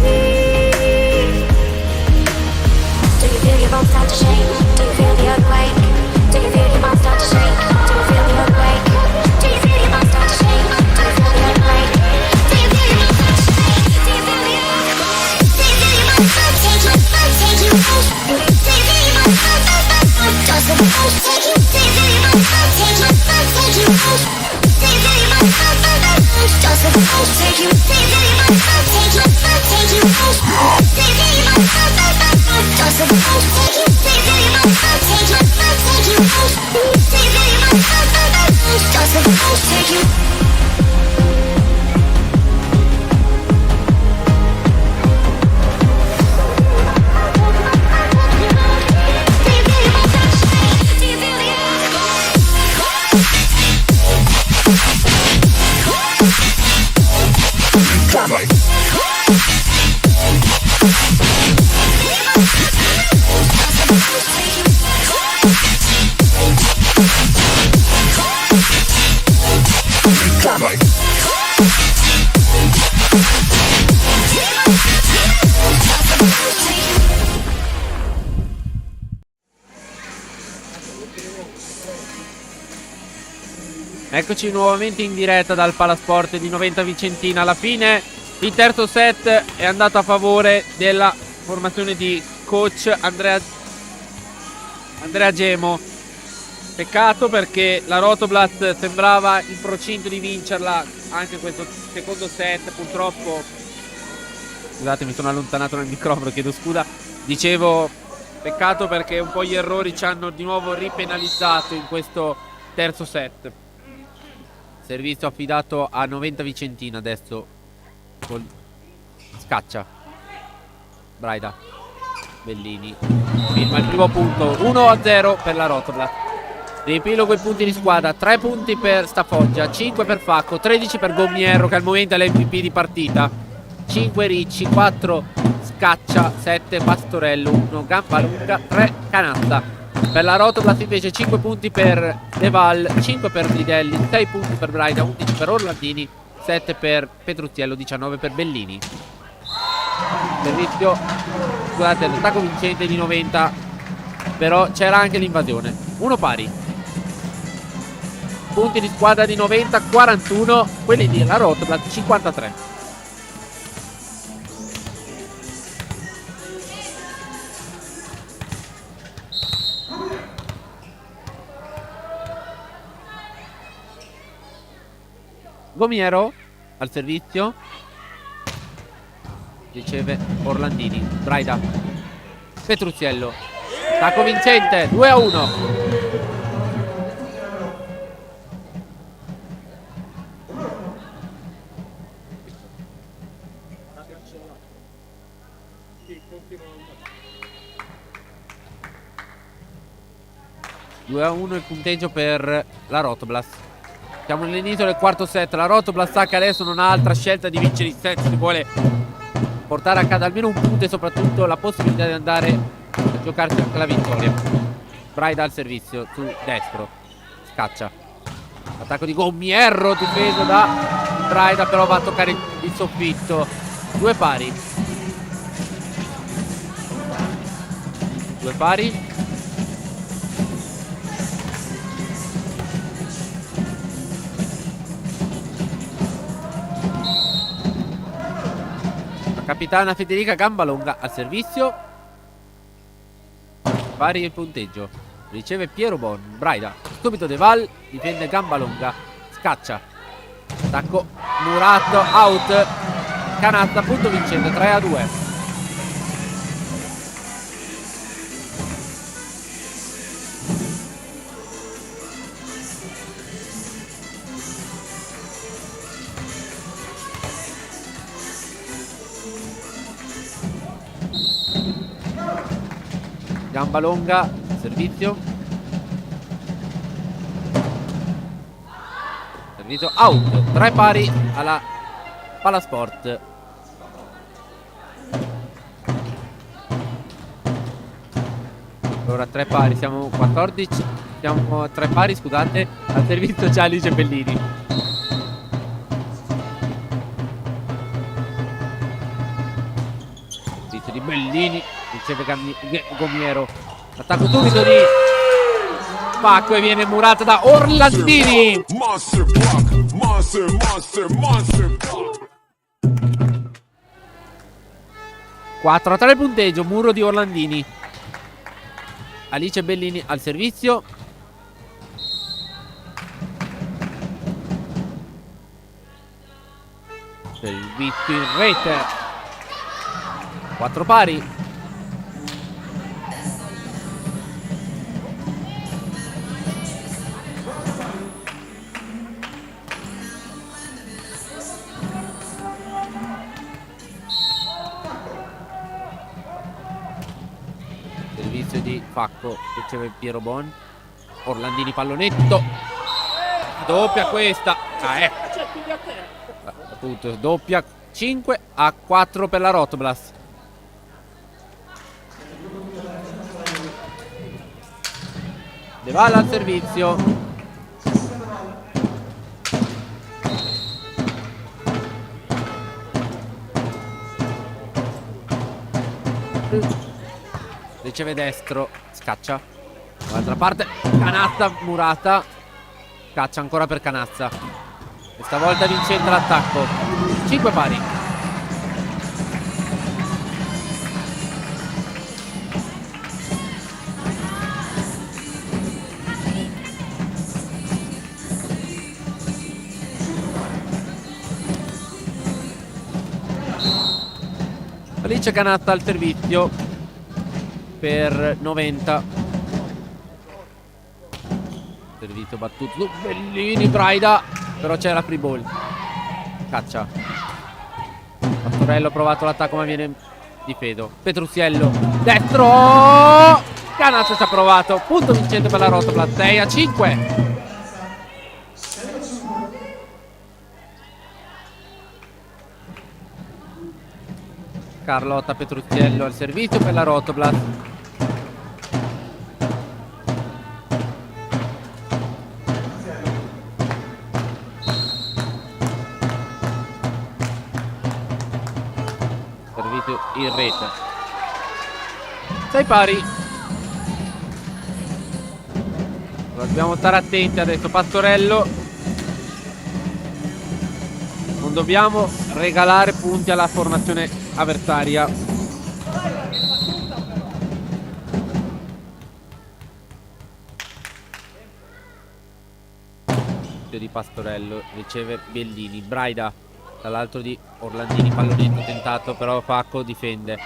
Do you feel your bones start to shake? Do you feel the earthquake? Do you feel your bones start to shake? Do you feel the earthquake? Do you feel your bones start to shake? Do you feel the earthquake? Do you feel your bones start to shake? Do you feel the earthquake? Do you feel your bones start to take you? Take you out? Do you feel your bones start to take? Does the bones take you? Do you feel your bones start to take you? Take you out? Do you feel your bones start to take? Does the bones take you? Do you feel your bones start to take you? Take you out? Do you feel your bones start to take? Does the bones take you? Do you feel your bones start to take you? Take you out? Do you feel your bones start to take? Does the bones take you? Eccoci nuovamente in diretta dal Palasport di 90 Vicentina. Alla fine il terzo set è andato a favore della formazione di coach Andrea Gemo. Peccato perché la Rotoblast sembrava in procinto di vincerla anche in questo secondo set. Purtroppo, scusate, mi sono allontanato dal microfono, chiedo scusa. Dicevo, peccato perché un po' gli errori ci hanno di nuovo ripenalizzato in questo terzo set. Servizio affidato a 90 Vicentina adesso. Scaccia Braida, Bellini firma il primo punto. 1-0 per la Rotoblast. Riepilogo i punti di squadra: 3 punti per Stafoggia, 5 per Facco, 13 per Gommiero, che al momento è l'MVP di partita. 5 Ricci, 4 Scaccia, 7 Pastorello, 1 Gambalunga, 3 Canatta. Per la Rotoblast invece 5 punti per Deval, 5 per Lidelli, 6 punti per Braida, 11 per Orlandini, 7 per Petruzziello, 19 per Bellini. Servizio, scusate, l'attacco vincente di 90, però c'era anche l'invasione. 1 pari. Punti di squadra di 90, 41, quelli di la Rotoblast 53. Gomiero al servizio, riceve Orlandini, Braida, Petruzziello, attacco vincente, 2-1. Il punteggio per la Rotoblast. Siamo all'inizio del quarto set. La Rotoblast sa che adesso non ha altra scelta di vincere il set. Si vuole portare a casa almeno un punto e soprattutto la possibilità di andare a giocarsi anche la vittoria. Braida al servizio su destro, Scaccia, attacco di Gomierro difeso da Braida, però va a toccare il soffitto. 2 pari. 2 pari. Capitana Federica Gambalonga al servizio. Pari il punteggio. Riceve Piero Bon. Braida. Subito Deval. Difende Gambalonga. Scaccia. Attacco Murato. Out. Canatta. Punto vincente. 3-2. Gambalonga, servizio. Servizio out. 3 pari alla Palasport. Allora 3 pari, siamo 14. Siamo a 3 pari, scusate. Al servizio c'è Alice Bellini. Servizio di Bellini. Riceve Gomiero. Attacco subito di Pacco e viene murata da Orlandini. Monster block, monster block. 4-3 il punteggio, muro di Orlandini. Alice Bellini al servizio. Servizio in rete. 4 pari. Servizio di Facco, riceve Piero Bon. Orlandini pallonetto. Doppia questa. Appunto, doppia. 5-4 per la Rotoblast. Deval al servizio. Riceve destro, Scaccia. Dall'altra parte, Canatta murata. Scaccia ancora per Canazza. E stavolta vincente l'attacco. 5 pari. Alice Canatta al servizio per 90. Servizio battuto Bellini, Braida, però c'è la free ball. Caccia. Pastorello ha provato l'attacco ma viene difeso. Petruzziello destro. Canazza ci ha provato. Punto vincente per la Rotoblast. 6-5. Carlotta Petruzziello al servizio per la Rotoblast. Servizio in rete. 6 pari. Dobbiamo stare attenti adesso. Pastorello. Non dobbiamo regalare punti alla formazione avversaria. Di Pastorello riceve Bellini. Braida dall'altro di Orlandini. Pallonetto tentato, però Facco difende.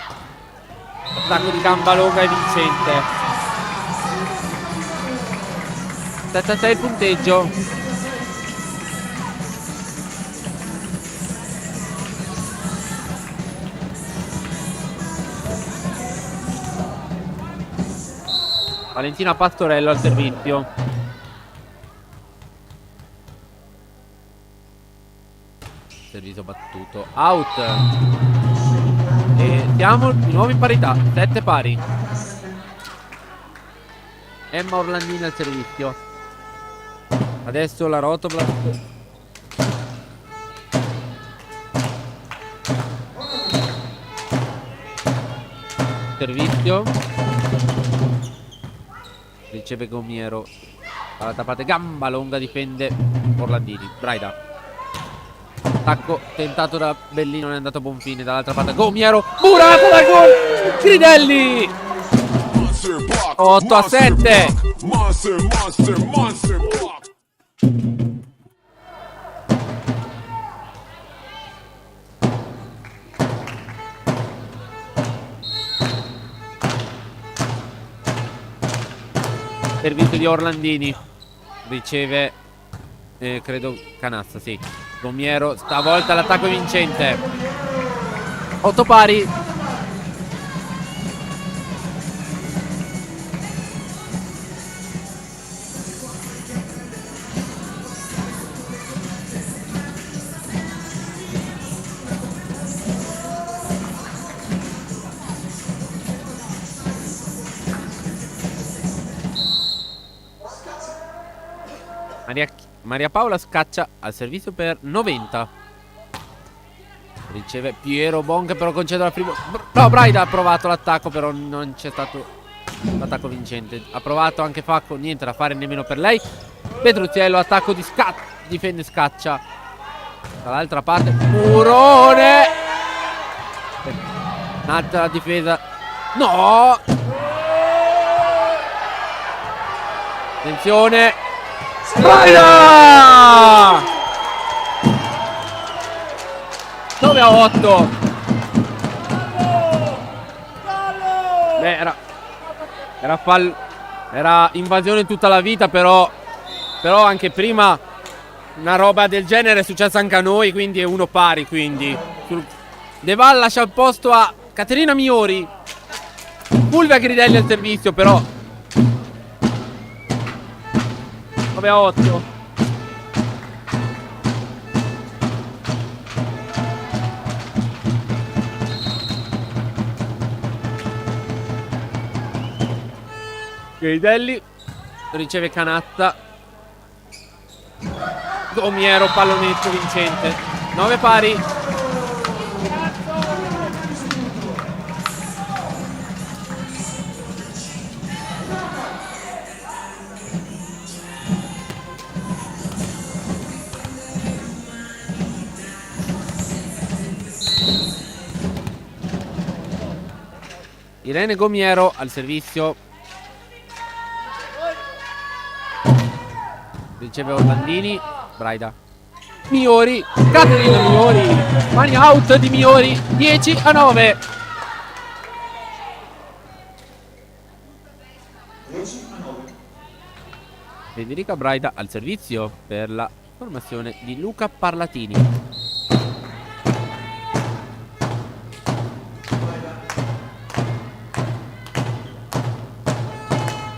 Attacco di gamba lunga e vincente. 7-6 il punteggio. Valentina Pastorello al servizio. Servizio battuto. Out. E siamo di nuovo in parità. 7 pari. Emma Orlandini al servizio. Adesso la Rotoblast. Servizio. Riceve Gomiero. Dall'altra parte gamba lunga, difende Orlandini. Braida. Attacco tentato da Bellini, non è andato a buon fine. Dall'altra parte Gomiero. Murata da gol. Gridelli. 8-7. Monster block. Servizio di Orlandini. Riceve credo Canazza, sì. Gomiero, stavolta l'attacco è vincente. 8 pari. Maria Paola scaccia al servizio per 90. Riceve Piero Bonche, però concede la prima. No, Braida ha provato l'attacco, però non c'è stato l'attacco vincente. Ha provato anche Facco, niente da fare nemmeno per lei. Petruzziello, attacco di difende scaccia. Dall'altra parte Murone. Un'altra difesa. No. Attenzione. Braida! 9-8. Beh, era invasione tutta la vita, però anche prima una roba del genere è successa anche a noi, quindi è 1 pari, quindi De Val lascia il posto a Caterina Miori. Fulvia Gridelli al servizio, però 9-8. Gridelli riceve Canazza. Gomiero, pallonetto vincente. 9 pari. Irene Gomiero al servizio. Riceve Orlandini. Braida. Miori. Caterina Miori. Mani out di Miori. 10-9. Federica Braida al servizio per la formazione di Luca Parlatini.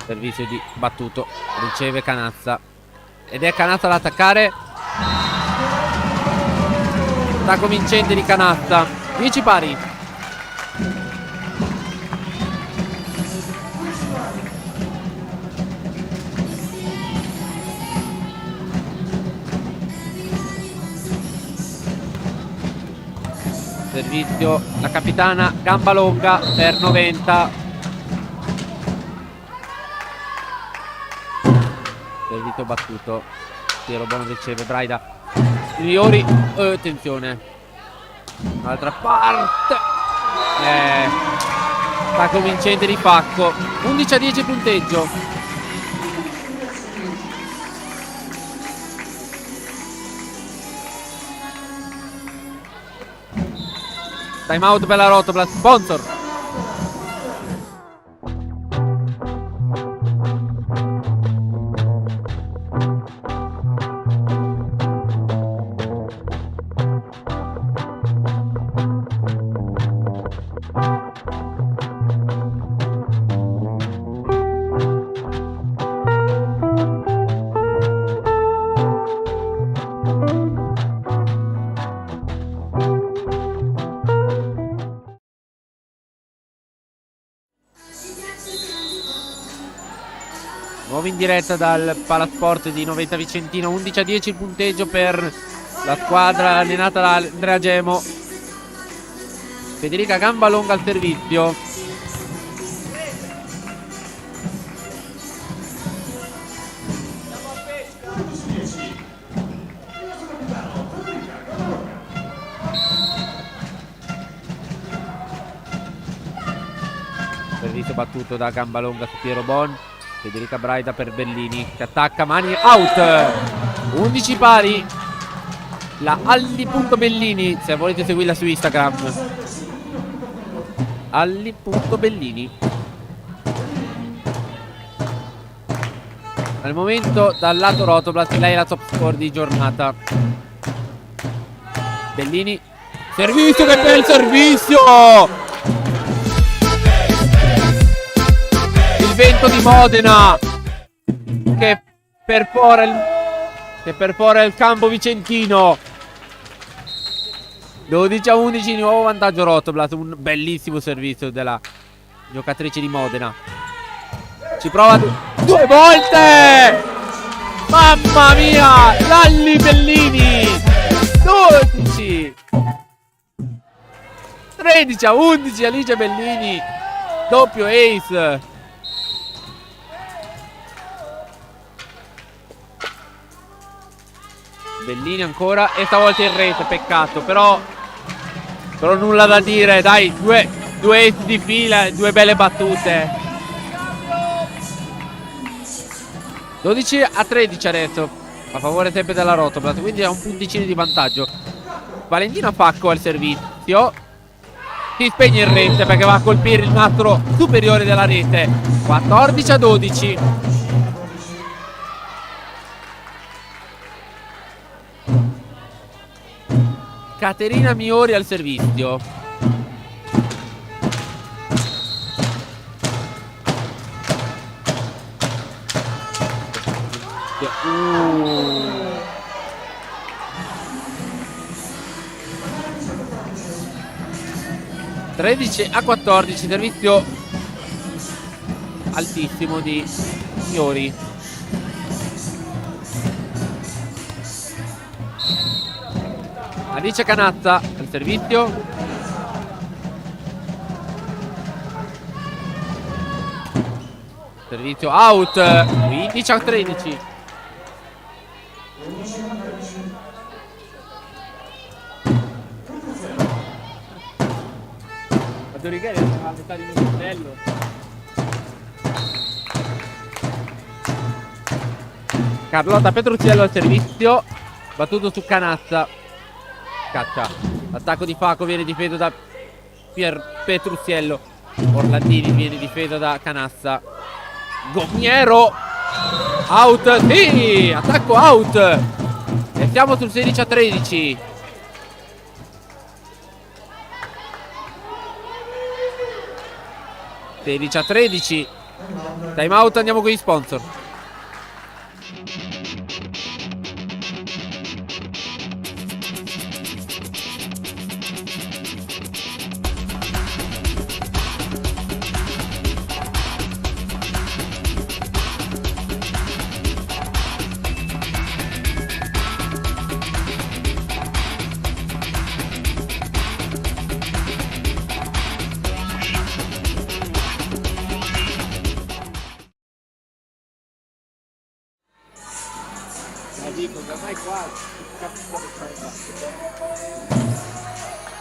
Servizio di battuto. Riceve Canazza. Ed è Canazza ad attaccare. Attacco vincente di Canazza. 10 pari. Servizio, la capitana gamba longa per 90. Servizio battuto. Piero Bono riceve, Braida. Migliori, attenzione. Un'altra parte. Attacco vincente di Facco. 11-10 punteggio. Time out per la Rotoblat, sponsor. Nuovo in diretta dal Palasport di Noventa Vicentino. 11-10 il punteggio per la squadra allenata da Andrea Gemo. Federica Gambalonga al servizio. Servizio battuto da Gambalonga su Piero Bon. Federica Braida per Bellini che attacca, mani out. 11 pari. La Alli.Bellini, se volete seguirla su Instagram. Alli.Bellini. Al momento dal lato Rotoblat lei è la top score di giornata. Bellini. Servizio, che bel servizio! Il vento di Modena che perfora il campo vicentino. 12-11, nuovo vantaggio Rotoblat. Un bellissimo servizio della giocatrice di Modena. Ci prova due volte. Mamma mia, Lalli Bellini. 12 13-11, Alice Bellini. Doppio ace. Bellini ancora e stavolta in rete, peccato, però nulla da dire, dai, due ace di fila, due belle battute. 12-13 adesso, a favore sempre della Rotoblat, quindi è un punticino di vantaggio. Valentina Facco al servizio, si spegne in rete perché va a colpire il nastro superiore della rete. 14-12. Caterina Miori al servizio. Uh. 13-14, servizio altissimo di Miori. Alice Canazza al servizio. Servizio out. 15-13. Righelli a metà di Montello. Carlotta Petrucciello al servizio. Battuto su Canazza. Caccia. L'attacco di Faco viene difeso da Petrucciello. Orlandini viene difeso da Canazza. Gommiero. Out. Sì. Attacco out. E siamo sul 16-13. A 13. Time out, andiamo con gli sponsor.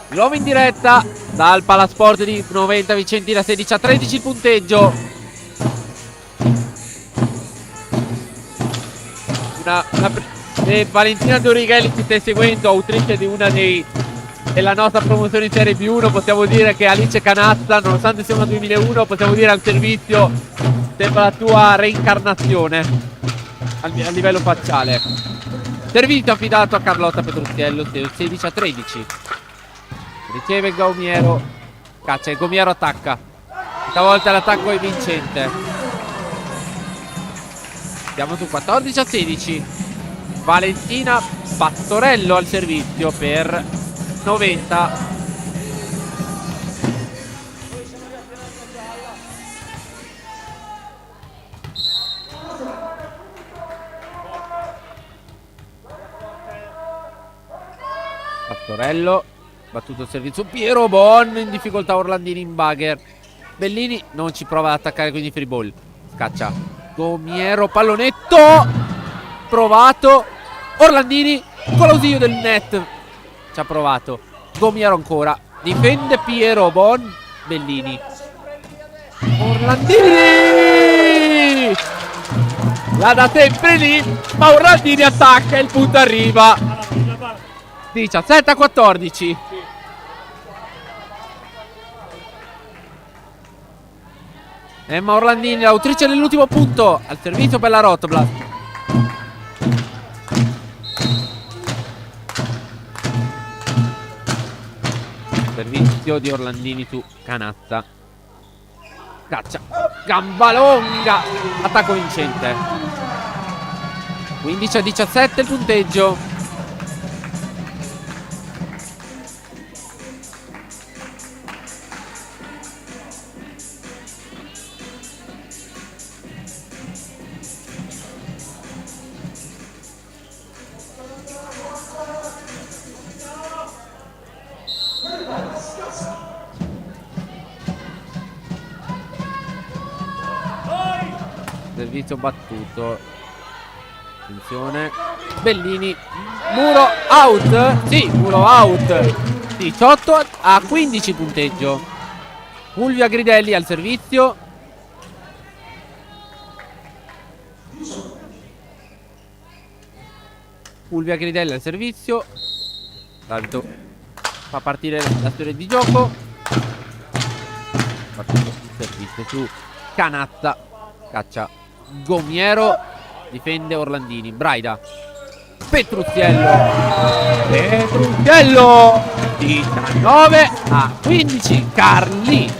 Di nuovo in diretta dal Palasport di 90 Vicentina, 16-13 il punteggio. Valentina De Orighelli ci stai seguendo, autrice di una della nostra promozione in Serie B1. Possiamo dire che Alice Canazza, nonostante sia una 2001, possiamo dire al servizio sembra la tua reincarnazione a livello facciale. Servizio affidato a Carlotta Petruziello, 16-13. Riceve Gaumiero, caccia e Gaumiero attacca. Stavolta l'attacco è vincente. Siamo su 14-16. Valentina Pastorello al servizio per 90. Pastorello battuto il servizio. Piero Bon in difficoltà, Orlandini in bugger. Bellini non ci prova ad attaccare, quindi free ball. Scaccia Gomiero, pallonetto provato. Orlandini con l'ausilio del net ci ha provato. Gomiero ancora, difende Piero Bon. Bellini, Orlandini la da sempre lì, ma Orlandini attacca e il punto arriva. 17-14. Emma Orlandini, l'autrice dell'ultimo punto, al servizio per la Rotoblast. Servizio di Orlandini su Canazza. Caccia, gamba longa, attacco vincente. 15-17 il punteggio. Servizio battuto. Attenzione. Bellini. Muro out. Sì, muro out. 18-15 punteggio. Fulvia Gridelli al servizio. Fulvia Gridelli al servizio. L'arbitro fa partire la storia di gioco. Partito il servizio su Canazza. Caccia Gomiero, difende Orlandini. Braida, Petruziello 19-15. Carli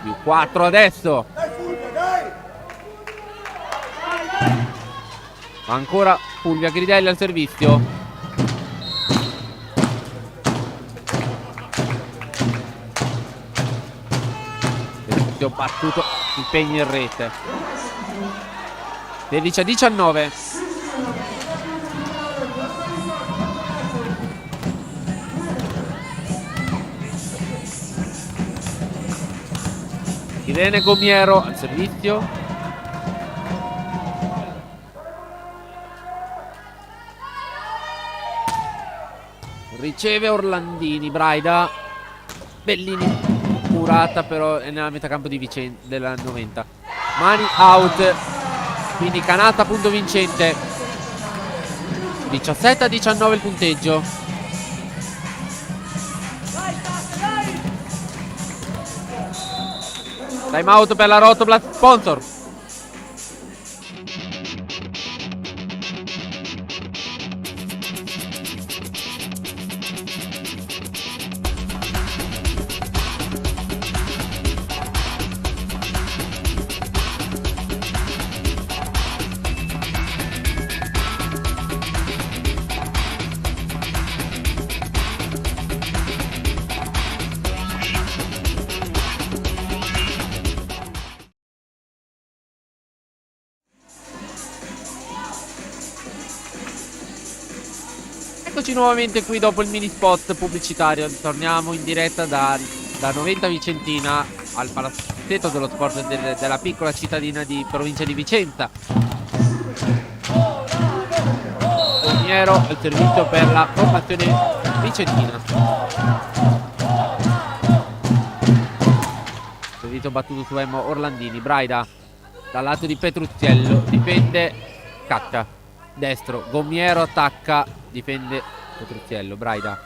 più 4 adesso. Ancora Fulvia Gridelli al servizio. Servizio battuto, impegno in rete. 16-19. Irene Gomiero al servizio. Riceve Orlandini. Braida. Bellini curata, però è nella metacampo di Vicenza della 90. Mani out. Quindi Canazza punto vincente. 17-19 il punteggio. Time out per la Rotoblast sponsor. Eccoci nuovamente qui dopo il mini spot pubblicitario. Torniamo in diretta da 90 Vicentina al palazzetto dello sport della piccola cittadina di provincia di Vicenza. Gomiero al servizio per la formazione vicentina. Servizio battuto su Emmo Orlandini. Braida dal lato di Petruzziello, difende Cacca, destro, Gomiero attacca, difende Petruzziello. Braida,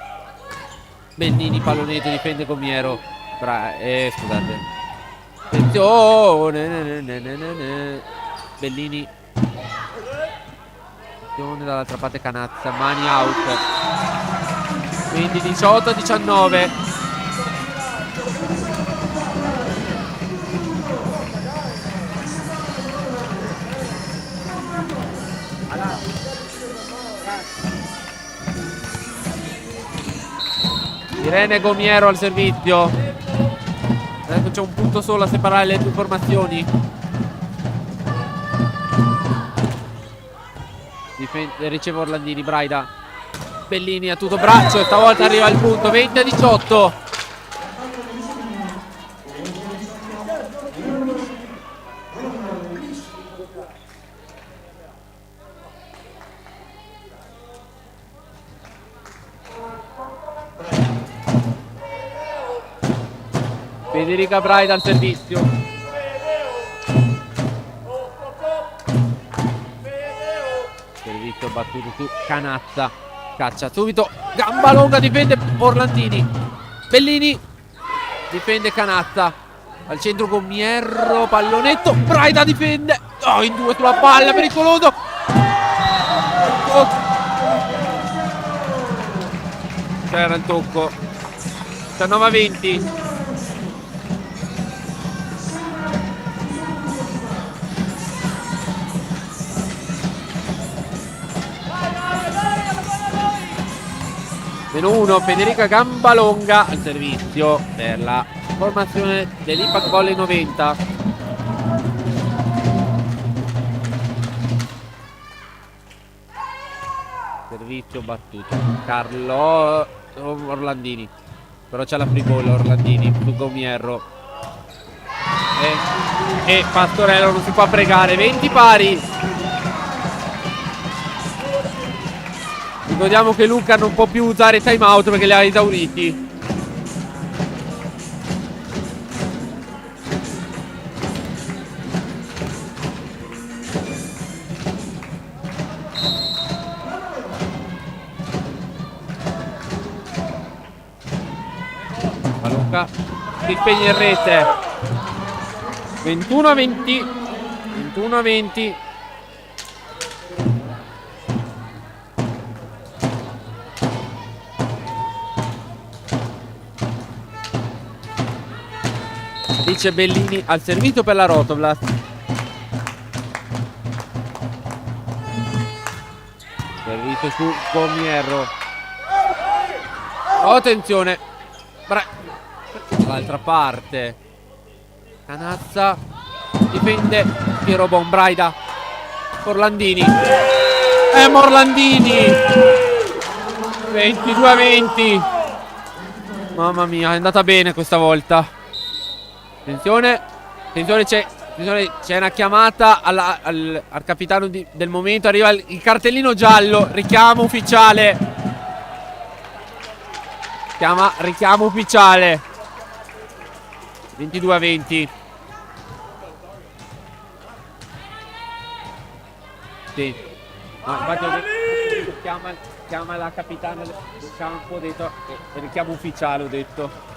Bellini, pallonetto, difende Gomiero. Scusate, attenzione, Bellini, attenzione dall'altra parte Canazza, mani out, quindi 18-19. Irene Gomiero al servizio. Adesso c'è un punto solo a separare le due formazioni. Riceve Orlandini. Braida, Bellini a tutto braccio e stavolta arriva al punto. 20-18. Federica Braida al servizio. Servizio battuto su Canazza. Caccia subito. Gamba lunga, difende Orlandini. Bellini difende Canazza. Al centro Gomiero. Pallonetto. Braida difende. Oh, in due sulla palla. Pericoloso. Oh. C'era il tocco. 19-20. -1, Federica Gambalonga al servizio per la formazione dell'Impact Volley 90. Servizio battuto Carlo Orlandini, però c'è la free ball. Orlandini su Gomiero e Pastorello non si può pregare. 20 pari. Ricordiamo che Luca non può più usare time out perché li ha esauriti. Ma Luca si spegne in rete. 21-20. 21-20. Dice Bellini al servizio per la Rotoblast. Servizio su Gomiero. Oh, attenzione. Dall'altra parte Canazza difende Piero Bon. Braida, Orlandini. Orlandini. 22-20. Mamma mia, è andata bene questa volta. Attenzione, c'è una chiamata al capitano del momento. Arriva il cartellino giallo. Richiamo ufficiale. Richiamo ufficiale. 22-20. Sì. No, infatti ho detto, chiama la capitana del campo. Ho detto richiamo ufficiale, ho detto.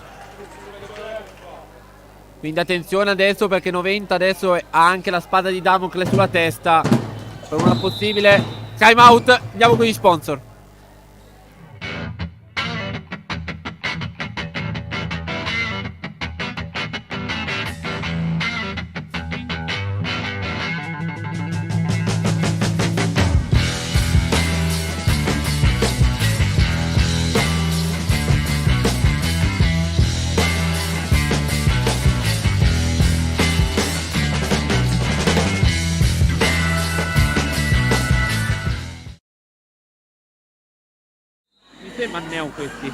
Quindi attenzione adesso, perché 90 adesso ha anche la spada di Damocle sulla testa per una possibile time out. Andiamo con gli sponsor. Ma ne ho questi.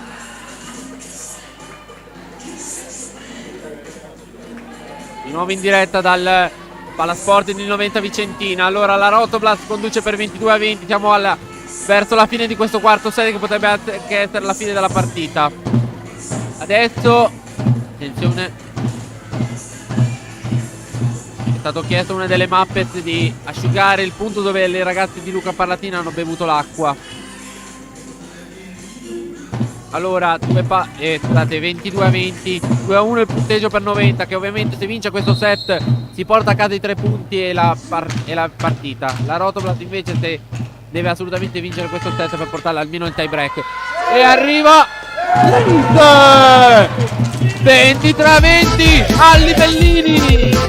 Di nuovo in diretta dal Palasport di 90 Vicentina. Allora la Rotoblast conduce per 22-20. Siamo al verso la fine di questo quarto set, che potrebbe anche essere la fine della partita. Adesso, attenzione, è stato chiesto a una delle Muppets di asciugare il punto dove le ragazze di Luca Parlatina hanno bevuto l'acqua. Allora, 22-20, 2-1 il punteggio per 90, che ovviamente se vince questo set si porta a casa i 3 punti e la partita. La Rotoblast invece deve assolutamente vincere questo set per portarla almeno in tie break. E arriva 23-20 a Libellini.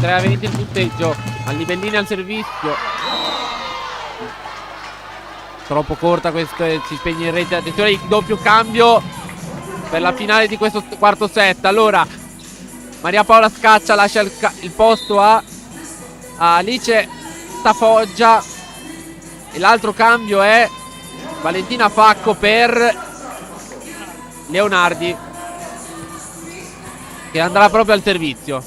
A 20 il punteggio, a Libellini al servizio, troppo corta, questo si spegne in rete. Attenzione, il doppio cambio per la finale di questo quarto set. Allora Maria Paola Scaccia lascia il posto a Alice Stafoggia e l'altro cambio è Valentina Facco per Leonardi, che andrà proprio al servizio.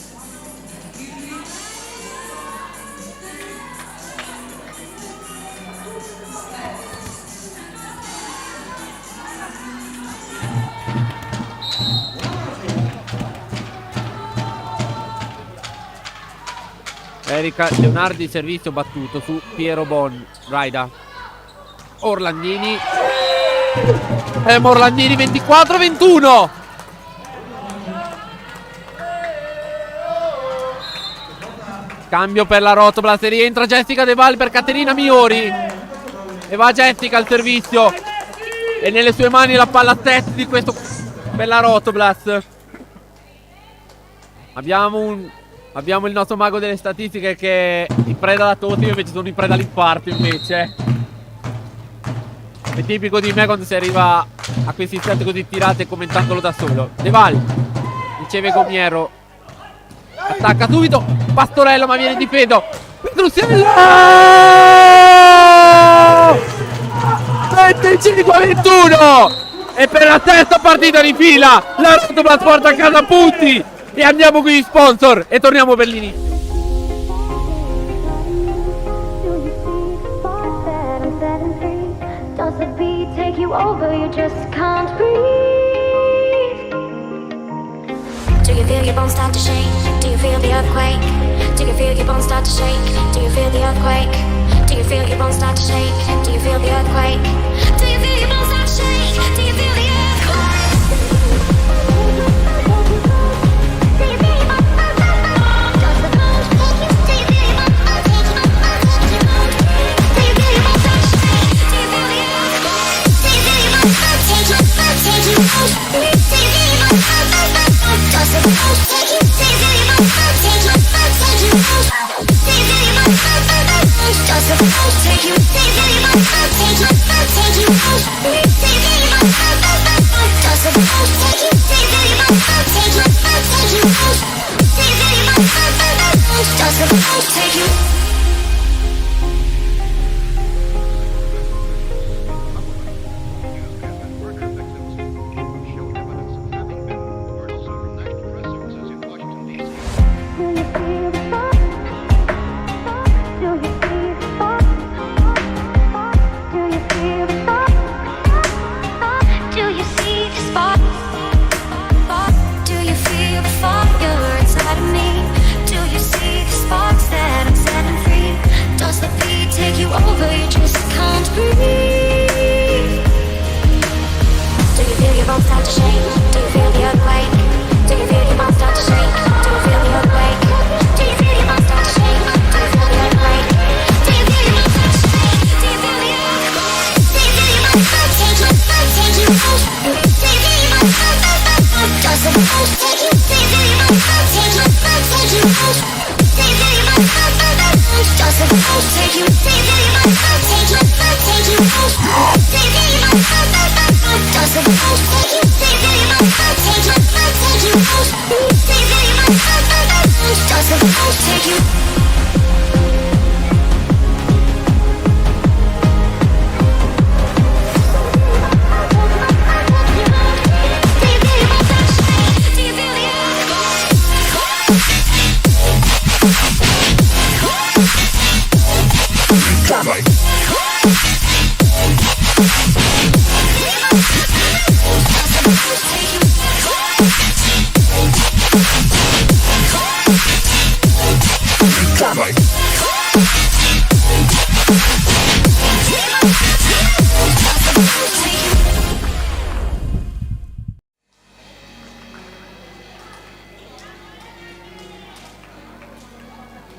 Erika Leonardi, servizio battuto su Piero Raida. Orlandini. Orlandini 24-21. Cambio per la Rotoblast. Rientra Jessica De Val per Caterina Miori. E va Jessica al servizio. E nelle sue mani la palla set di questo per la Rotoblast. Abbiamo il nostro mago delle statistiche che è in preda alla tosse, io invece sono in preda all'infarto invece. È tipico di me quando si arriva a questi set così tirati commentandolo da solo. De Val riceve Gomiero, attacca subito Pastorello ma viene difeso. Petruccello 25-21. E per la terza partita di fila la Rotoblast porta a casa punti. E andiamo con gli sponsor e torniamo per l'inizio. Does the beat take you over? You just can't breathe. Do you feel your bones start to shake? Do you feel the earthquake? Do you feel your bones start to shake? Do you feel the earthquake? Do you feel your bones start to shake? Do you feel the earthquake? Do you feel your bones start to shake? Do you feel the earthquake?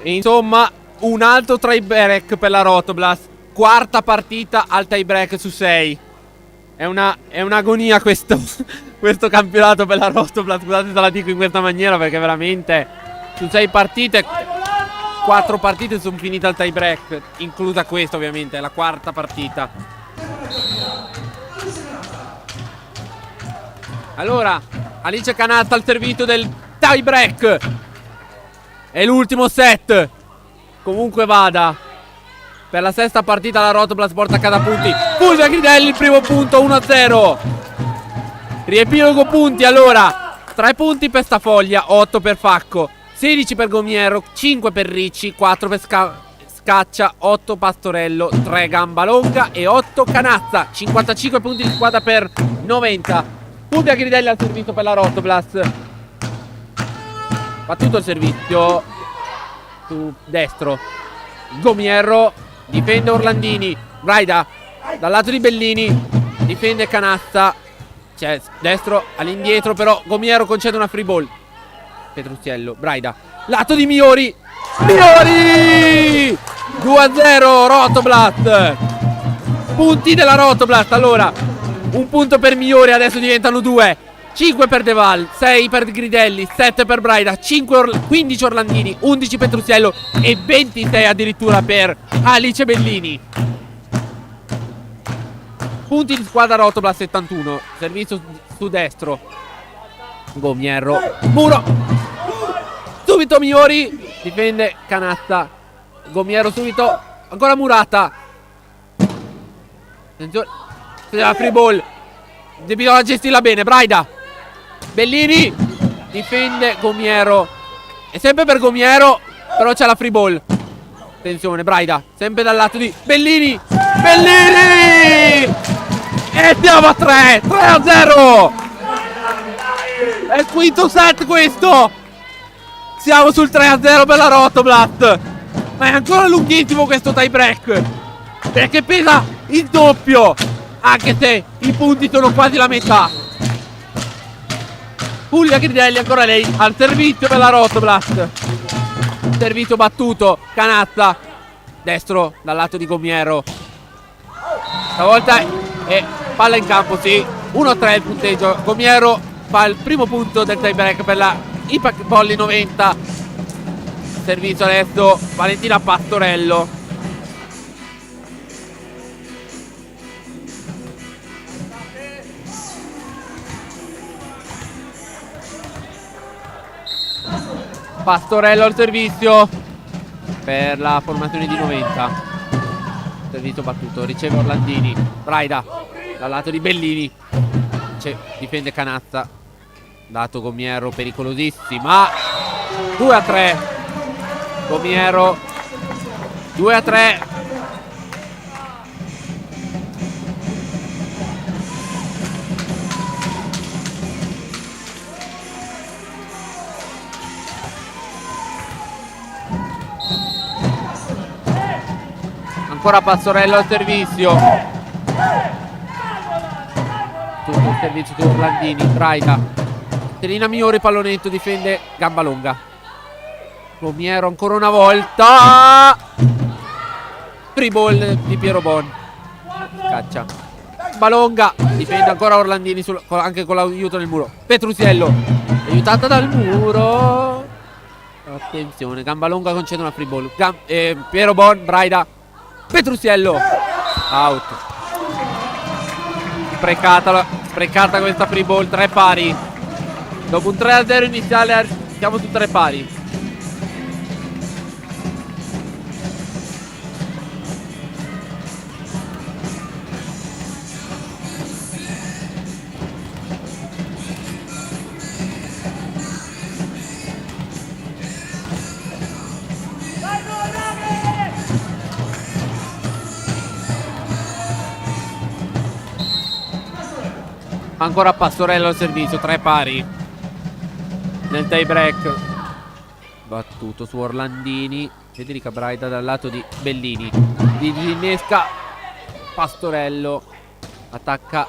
E insomma, un altro tie break per la Rotoblast. Quarta partita al tie break su 6. È un'agonia questo campionato per la Rotoblast. Scusate se la dico in questa maniera, perché veramente su 6 partite 4 partite sono finite al tie break, inclusa questa ovviamente, è la quarta partita. Allora, Alice Canazza al servizio del tie break. È l'ultimo set. Comunque vada, per la sesta partita la Rotoblast porta a casa punti. Fulvia Gridelli il primo punto, 1-0. Riepilogo punti allora. 3 punti per Stafoglia, 8 per Facco, 16 per Gomiero, 5 per Ricci, 4 per Scaccia, 8 Pastorello, 3 Gambalonga e 8 Canazza. 55 punti di squadra per 90. Fulvia Gridelli al servizio per la Rotoblast. Battuto il servizio su destro. Gomiero difende Orlandini. Braida dal lato di Bellini, difende Canazza. C'è destro all'indietro, però Gomiero concede una free ball. Petrucciello, Braida, lato di Miori. Miori 2-0 Rotoblast. Punti della Rotoblast. Allora, un punto per Miori, adesso diventano 2. 5 per Deval, 6 per Gridelli, 7 per Braida, 15 Orlandini, 11 Petrucciello e 26 addirittura per Alice Bellini. Punti di squadra Rotoblast 71. Servizio su destro. Gomiero, muro. Subito Miori, difende Canazza. Gomiero subito, ancora Murata. Attenzione, la free ball. Bisogna gestirla bene, Braida. Bellini difende Gomiero. È sempre per Gomiero, però c'è la free ball. Attenzione, Braida, sempre dal lato di Bellini. Bellini! E siamo a 3-0. È il quinto set questo. Siamo sul 3-0 per la Rotoblast. Ma è ancora lunghissimo questo tie break, perché pesa il doppio, anche se i punti sono quasi la metà. Fulvia Gridelli ancora lei al servizio per la Rotoblast. Servizio battuto, Canazza destro dal lato di Gomiero. Stavolta è palla in campo, sì. 1-3 il punteggio. Gomiero fa il primo punto del tie break per la Impact Volley 90. Servizio adesso Valentina Pastorello. Pastorello al servizio per la formazione di 90. Servizio battuto, riceve Orlandini. Braida dal lato di Bellini, difende Canazza. Dato Gomiero, pericolosissima. 2-3 Gomiero, 2-3. Ancora Pastorello al servizio. Tutto il servizio di Orlandini. Braida, Terina Miori, pallonetto, difende Gambalonga. Gomiero ancora una volta. Free ball di Piero Bon. Caccia Balonga, difende ancora Orlandini anche con l'aiuto del muro. Petrucciello aiutata dal muro. Attenzione, Gambalonga concede una free ball. Piero Bon, Braida, Petrucciello out. Sprecata questa free ball. 3 pari. Dopo un 3-0 iniziale siamo su 3 pari. Ancora Pastorello al servizio, 3 pari nel tie break. Battuto su Orlandini. Federica Braida dal lato di Bellini. Disinnesca Pastorello. Attacca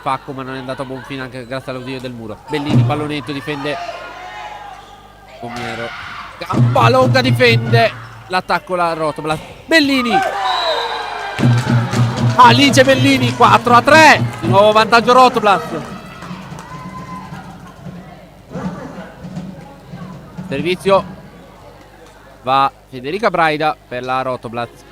Facco, ma non è andato a buon fine anche grazie all'ausilio del muro. Bellini, pallonetto, difende Gomiero. Gamba longa difende l'attacco la Rotoblast. Bellini. Alice Bellini 4-3. Di nuovo vantaggio Rotoblast. Servizio va Federica Braida per la Rotoblast.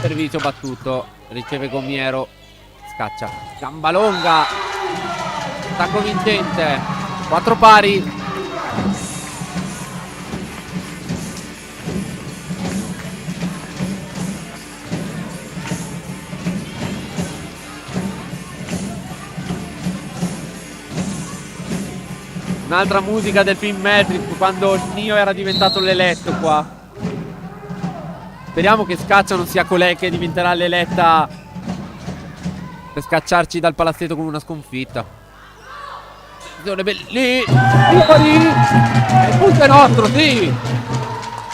Servizio battuto, riceve Gomiero, scaccia, gamba longa, attacco vincente, 4 pari. Un'altra musica del film Matrix, quando Neo era diventato l'eletto qua. Speriamo che Scaccia non sia colei che diventerà l'eletta per scacciarci dal palazzetto con una sconfitta. Lì, il punto è nostro, sì.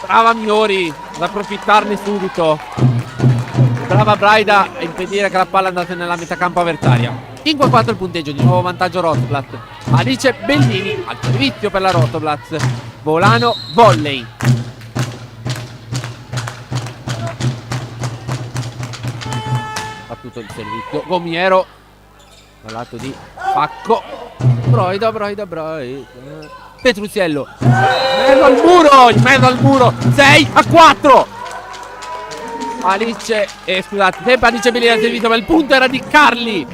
Brava Miori ad approfittarne subito. Brava Braida a impedire che la palla andasse nella metacampo avversaria. 5-4 il punteggio, di nuovo vantaggio Rotoblast. Alice Bellini al servizio per la Rotoblast. Volano volley. Battuto il servizio. Gomiero dal lato di Pacco. Broida. Petruziello. In mezzo al muro. 6-4. Alice, scusate, sempre Alice Bellini al servizio, ma il punto era di Carli.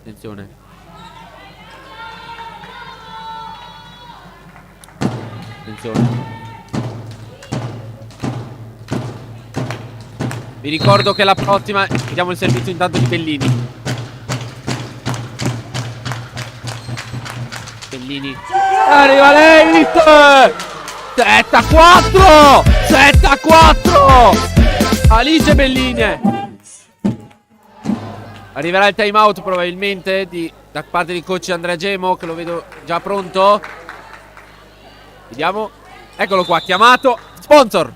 Attenzione. Vi ricordo che la prossima vediamo il servizio intanto di Bellini. Arriva lei. 7-4. Alice Bellini. Arriverà il time out probabilmente da parte di coach Andrea Gemo, che lo vedo già pronto. Vediamo. Eccolo qua, chiamato. Sponsor.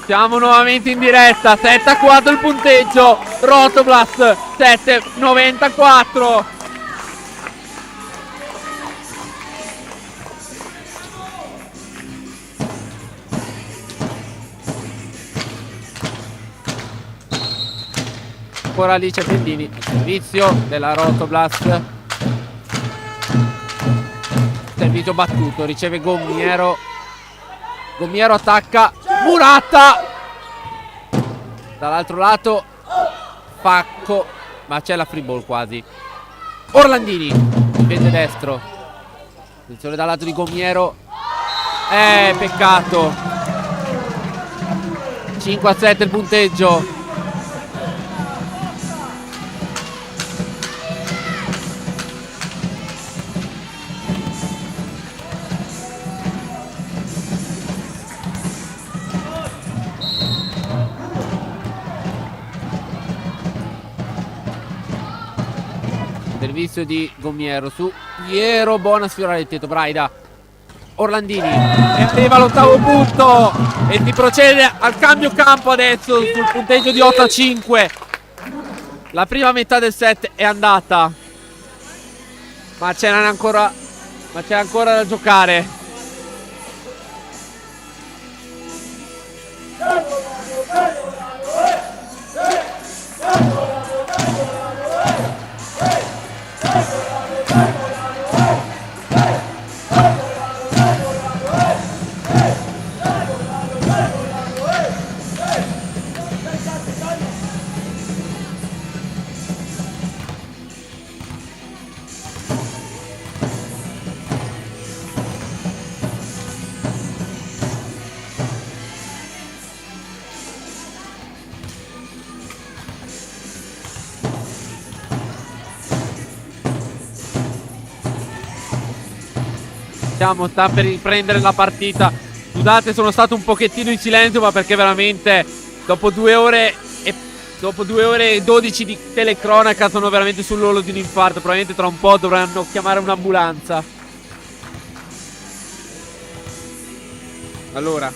Siamo nuovamente in diretta. 7-4 il punteggio. Rotoblast 7-94. Ancora Alice Bellini, servizio della Rotoblast. Servizio battuto, riceve Gomiero. Gomiero attacca. Murata. Dall'altro lato Pacco, ma c'è la free ball quasi. Orlandini difende destro. Attenzione dal lato di Gomiero. Peccato. 5-7 il punteggio. Servizio di Gomiero su Piero, buona sfiorare il tetto. Braida, Orlandini, e arriva l'ottavo punto e si procede al cambio campo adesso sul punteggio di 8-5. La prima metà del set è andata, ma c'è ancora da giocare. sta per riprendere la partita. Scusate, sono stato un pochettino in silenzio, ma perché veramente dopo 2 ore e 12 di telecronaca sono veramente sull'orlo di un infarto. Probabilmente tra un po' dovranno chiamare un'ambulanza. Allora,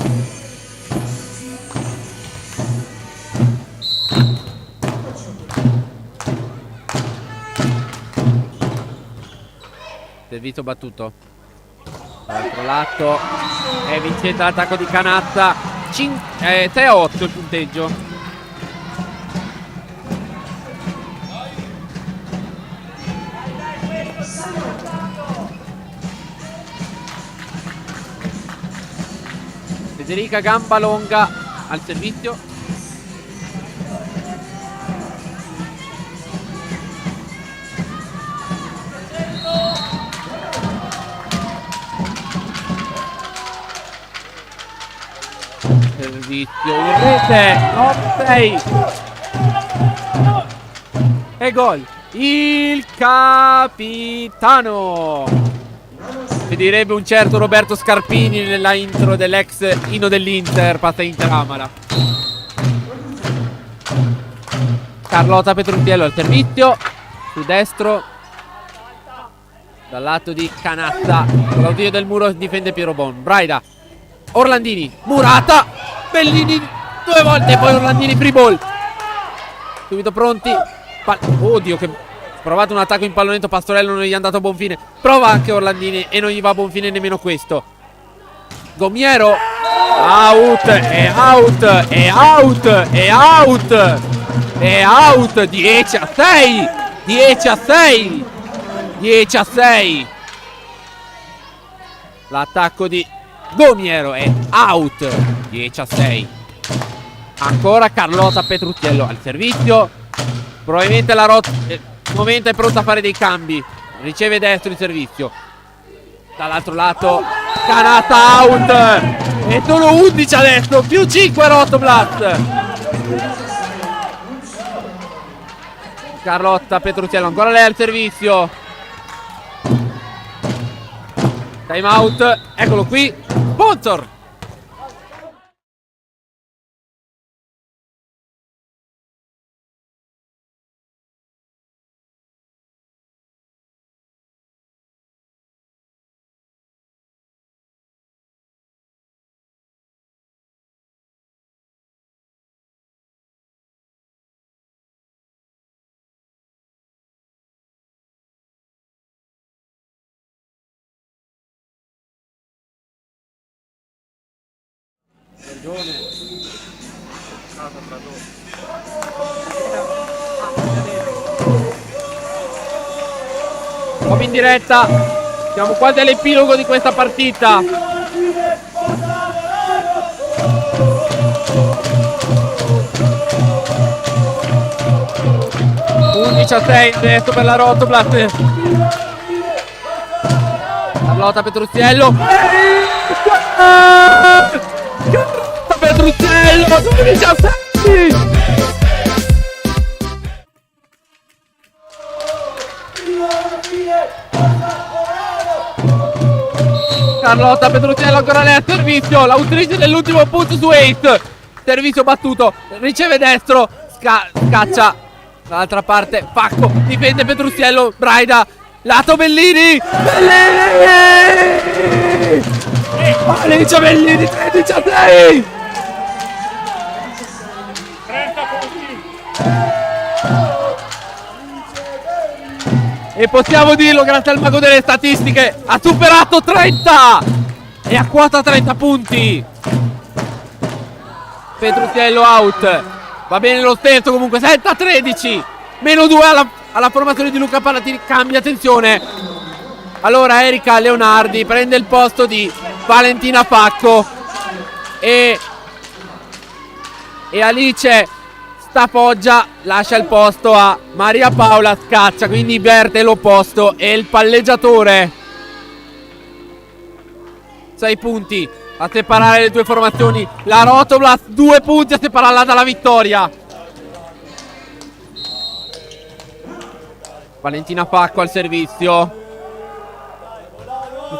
servizio battuto. Dall'altro lato è vincente l'attacco di Canatta. 6-8 il punteggio. Federica Gambalonga al servizio. Servizio in rete. 9-6. E gol. Il capitano. Mi direbbe un certo Roberto Scarpini nella intro dell'ex Inno dell'Inter, passa Inter Amala. Carlotta Petruzziello al servizio, su destro, dal lato di Canatta, con l'ausilio del muro difende Piero Bon. Braida, Orlandini, Murata, Bellini 2 volte, poi Orlandini free ball. Subito pronti. Oddio, che provato un attacco in pallonetto, Pastorello non gli è andato a buon fine. Prova anche Orlandini e non gli va a buon fine nemmeno questo. Gomiero, out, è out, è out, è out, è out. 10-6, 10-6, 10-6. L'attacco di Gomiero è out. 10-6. Ancora Carlotta Petruzziello al servizio. Probabilmente la momento è pronta a fare dei cambi. Riceve destro il servizio. Dall'altro lato Canatta out. E sono 11 adesso. Più 5 Rotoblat. Carlotta Petruzziello, ancora lei al servizio. Time out. Eccolo qui. Sponsor. Siamo in diretta. Siamo quasi all'epilogo di questa partita. adesso per la Rotoblat. Carlotta Petruzziello. Petruzziello 2017. Carlotta Petruzziello ancora lei a servizio. La utilizza nell'ultimo punto su Ace. Servizio battuto. Riceve destro. Scaccia. Dall'altra parte Pacco. Difende Petruzziello. Braida. Lato Bellini. Bellini. Alicia Bellini 13 a 6. 30 punti. E possiamo dirlo grazie al mago delle statistiche. Ha superato 30. E a quota 30 punti. Petruzziello out. Va bene lo stesso comunque. 7 a 13. Meno 2 alla formazione di Luca Palatini. Cambia attenzione. Allora Erika Leonardi prende il posto di Valentina Pacco. E Alice Stapoggia lascia il posto a Maria Paola Scaccia. Quindi inverte l'opposto. E il palleggiatore 6 punti a separare le due formazioni. La Rotoblat 2 punti a separarla dalla vittoria. Valentina Pacco al servizio.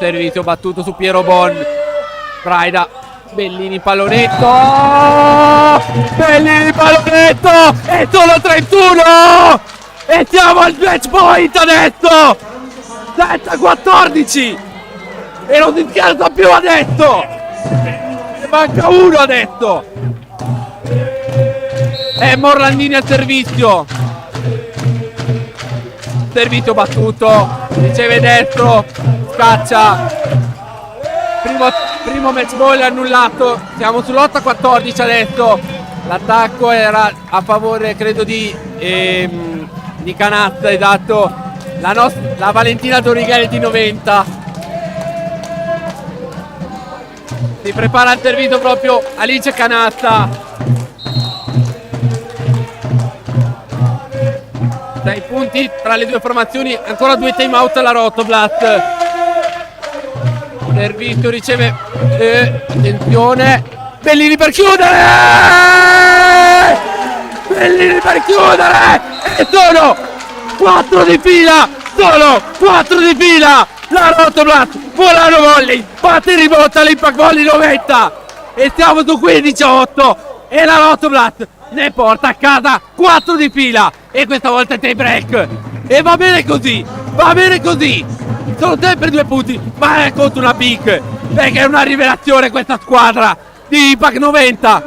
servizio battuto su Piero Bon. Braida, Bellini pallonetto, Bellini pallonetto, è solo 31 e siamo al match point adesso, 7-14 e non si scherza più adesso, ne manca uno adesso, è Morlandini al servizio battuto, riceve destro, scaccia, primo match ball annullato, siamo sull'8-14 adesso, l'attacco era a favore credo di Canazza, esatto, la Valentina Dorighelli di 90, si prepara al servizio proprio Alice Canazza, 6 punti tra le due formazioni, ancora 2 time out alla Rotoblat. Servizio riceve, attenzione, Bellini per chiudere, Bellini per chiudere, e sono 4 di fila, la Rotoblat, volano volley, batte ribotta l'impact volley 90 e siamo su 15-8 e la Rotoblat ne porta a casa 4 di fila e questa volta è tie break e va bene così, sono sempre 2 punti, ma è contro una pick perché è una rivelazione questa squadra di Impact 90,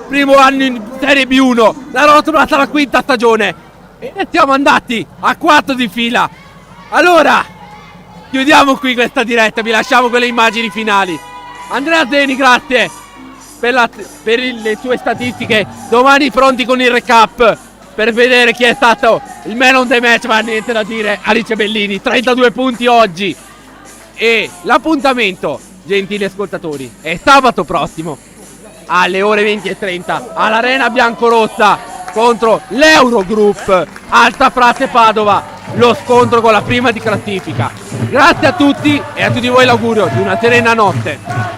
primo anno in Serie B1, la Rotoblat alla 5ª stagione e siamo andati a 4 di fila. Allora chiudiamo qui questa diretta, vi lasciamo con le immagini finali. Andrea Zeni, grazie per le sue statistiche, domani pronti con il recap per vedere chi è stato il man of the match, ma niente da dire, Alice Bellini, 32 punti oggi. E l'appuntamento, gentili ascoltatori, è sabato prossimo alle ore 20:30 all'Arena Biancorossa contro l'Eurogroup Alta Frate Padova, lo scontro con la prima di classifica. Grazie a tutti e a tutti voi l'augurio di una serena notte.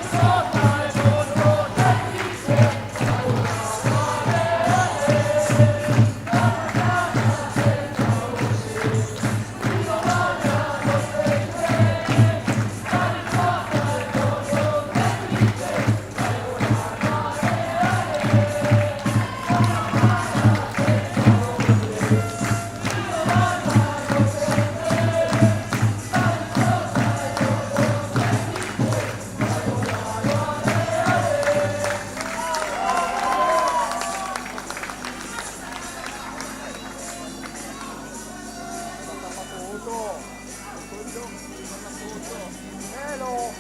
Hello.